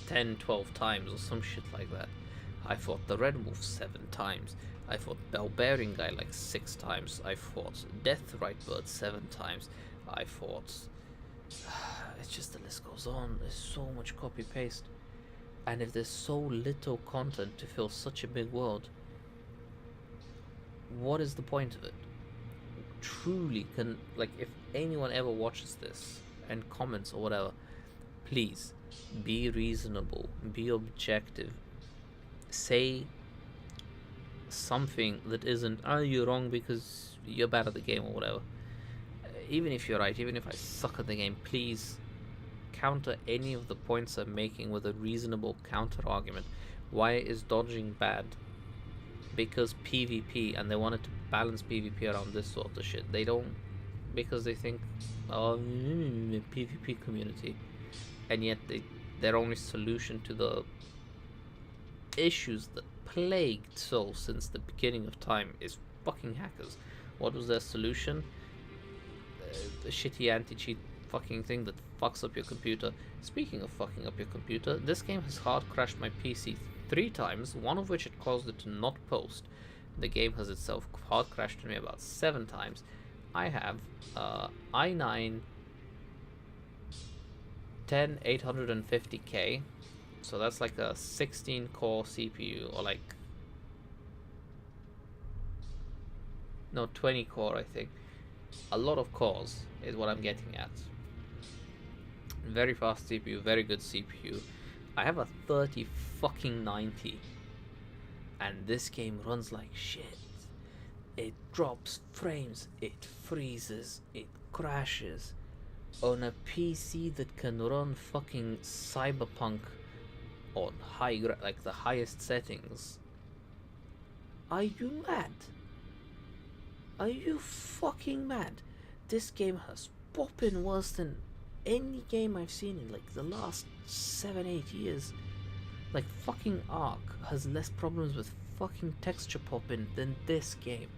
A: 10, 12 times or some shit like that. I fought the Red Wolf 7 times. I fought Barbarian Guy like 6 times. I fought Deathrite Bird 7 times. I fought... It's just, the list goes on. There's so much copy paste. And if there's so little content to fill such a big world, what is the point of it? Truly, like, if anyone ever watches this and comments or whatever, please be reasonable, be objective, say something that isn't, oh, you're wrong because you're bad at the game or whatever. Even if you're right, even if I suck at the game, please counter any of the points I'm making with a reasonable counter argument. Why is dodging bad? Because PvP, and they wanted to balance PvP around this sort of shit. They don't, because they think, oh, PvP community, and yet their only solution to the issues that plagued Souls since the beginning of time is fucking hackers. What was their solution? A shitty anti-cheat fucking thing that fucks up your computer. Speaking of fucking up your computer, this game has hard crashed my PC 3 times, one of which it caused it to not post. The game has itself hard crashed me about 7 times. I have i9 10850K, so that's like a 16 core CPU, or like, no, 20 core I think. A lot of cores is what I'm getting at. Very fast CPU, very good CPU. I have a 30 fucking 90, and this game runs like shit. It drops frames, it freezes, it crashes. On a PC that can run fucking Cyberpunk on like the highest settings. Are you mad? Are you fucking mad? This game has popping worse than any game I've seen in like the last 7-8 years. Like fucking Ark has less problems with fucking texture popping than this game.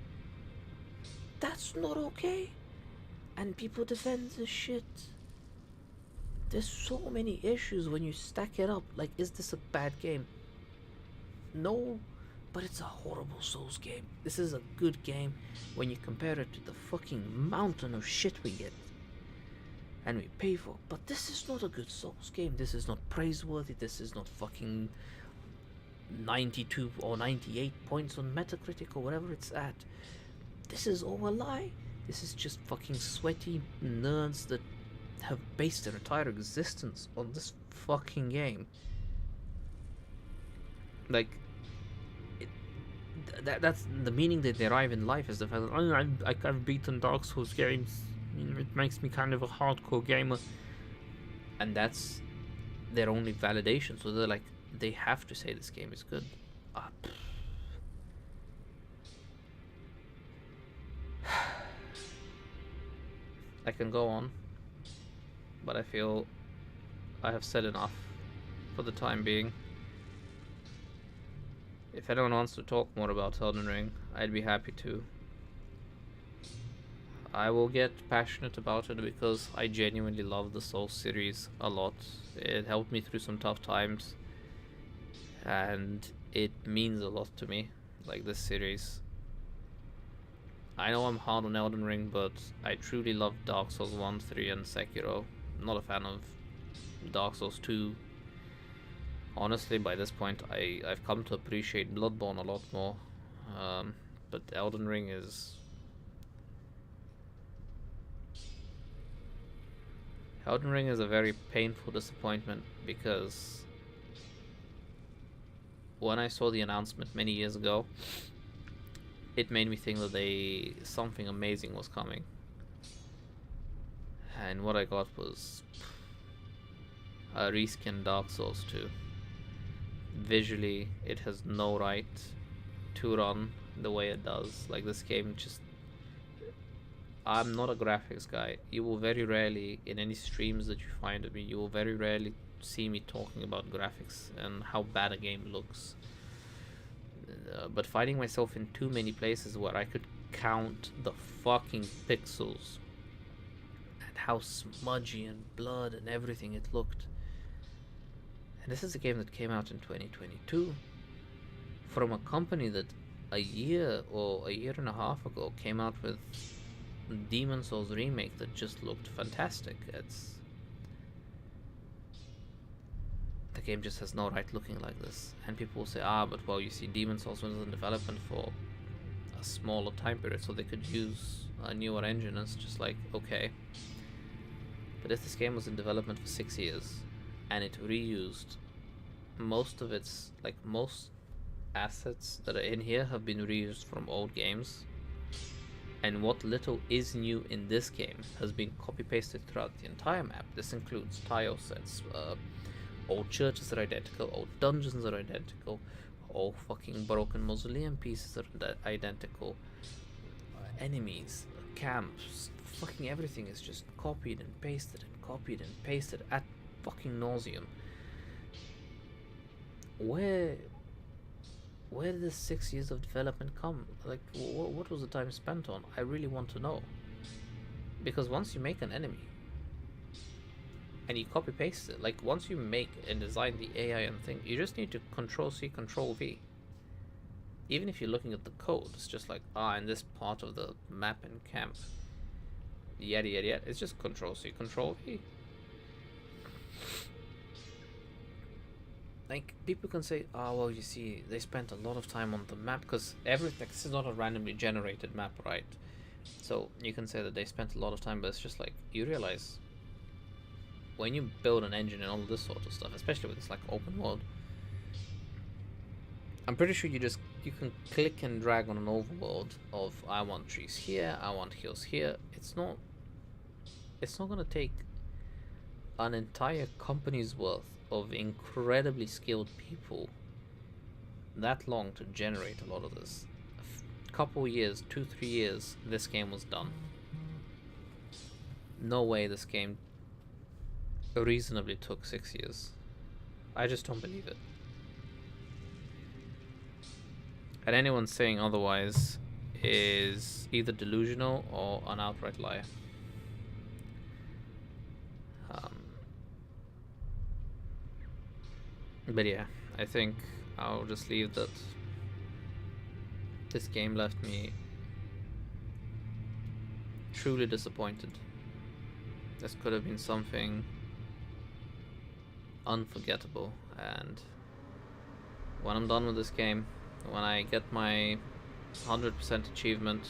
A: That's not okay. And people defend this shit. There's so many issues when you stack it up. Like, is this a bad game? No, but it's a horrible Souls game. This is a good game when you compare it to the fucking mountain of shit we get and we pay for. But this is not a good Souls game. This is not praiseworthy. This is not fucking 92 or 98 points on Metacritic or whatever it's at. This is all a lie. This is just fucking sweaty nerds that have based their entire existence on this fucking game. Like, that's the meaning they derive in life, is the fact that, oh, I've beaten Dark Souls games, it makes me kind of a hardcore gamer, and that's their only validation. So they're like, they have to say this game is good. I can go on, but I feel I have said enough for the time being. If anyone wants to talk more about Elden Ring, I'd be happy to. I will get passionate about it because I genuinely love the Souls series a lot. It helped me through some tough times, and it means a lot to me, like this series. I know I'm hard on Elden Ring, but I truly love Dark Souls 1, 3, and Sekiro. I'm not a fan of Dark Souls 2. Honestly, by this point, I've come to appreciate Bloodborne a lot more. But Elden Ring is... Elden Ring is a very painful disappointment, because when I saw the announcement many years ago, it made me think that something amazing was coming. And what I got was a reskin Dark Souls 2. Visually, it has no right to run the way it does. Like, this game just... I'm not a graphics guy. You will very rarely, in any streams that you find of me, you will very rarely see me talking about graphics and how bad a game looks. But finding myself in too many places where I could count the fucking pixels and how smudgy and blood and everything it looked. And this is a game that came out in 2022 from a company that a year or a year and a half ago came out with Demon Souls remake that just looked fantastic. The game just has no right looking like this, and people will say, but well, you see, Demon Souls was in development for a smaller time period, so they could use a newer engine. And it's just like, okay, but if this game was in development for 6 years and it reused most of its, like, most assets that are in here have been reused from old games, and what little is new in this game has been copy pasted throughout the entire map. This includes tile sets, old churches are identical, old dungeons are identical, all fucking broken mausoleum pieces are identical, enemies, camps, fucking everything is just copied and pasted and copied and pasted ad fucking nauseum. Where did this 6 years of development come? Like, what was the time spent on? I really want to know. Because once you make an enemy and you copy paste it, like, once you make and design the AI and thing, you just need to Control C, Control V. Even if you're looking at the code, it's just like, in this part of the map and camp, yada yada yada. It's just Control C, Control V. Like, people can say, well, you see, they spent a lot of time on the map, because everything, this is not a randomly generated map, right? So you can say that they spent a lot of time, but it's just like, you realize when you build an engine and all this sort of stuff, especially with this like open world, I'm pretty sure you can click and drag on an overworld of, I want trees here, I want hills here. It's not gonna take an entire company's worth of incredibly skilled people that long to generate a lot of this. A couple years, 2-3 years, this game was done. No way this game reasonably took 6 years. I just don't believe it. And anyone saying otherwise is either delusional or an outright liar. But yeah, I think I'll just leave that. This game left me truly disappointed. This could have been something unforgettable, and when I'm done with this game, when I get my 100% achievement,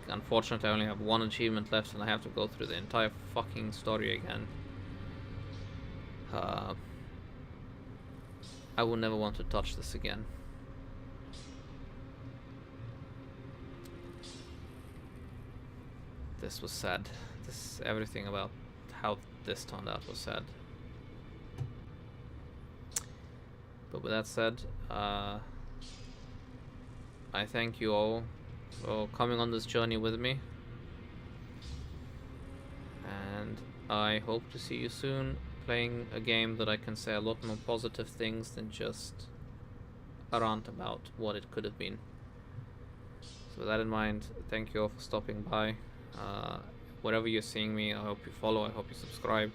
A: unfortunately I only have one achievement left and I have to go through the entire fucking story again, I will never want to touch this again. This was sad. Everything about how this turned out was sad. But with that said, I thank you all for coming on this journey with me, and I hope to see you soon playing a game that I can say a lot more positive things than just a rant about what it could have been. So with that in mind, thank you all for stopping by. Wherever you're seeing me, I hope you follow, I hope you subscribe.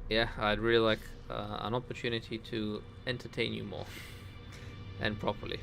A: Yeah, I'd really like an opportunity to entertain you more and properly.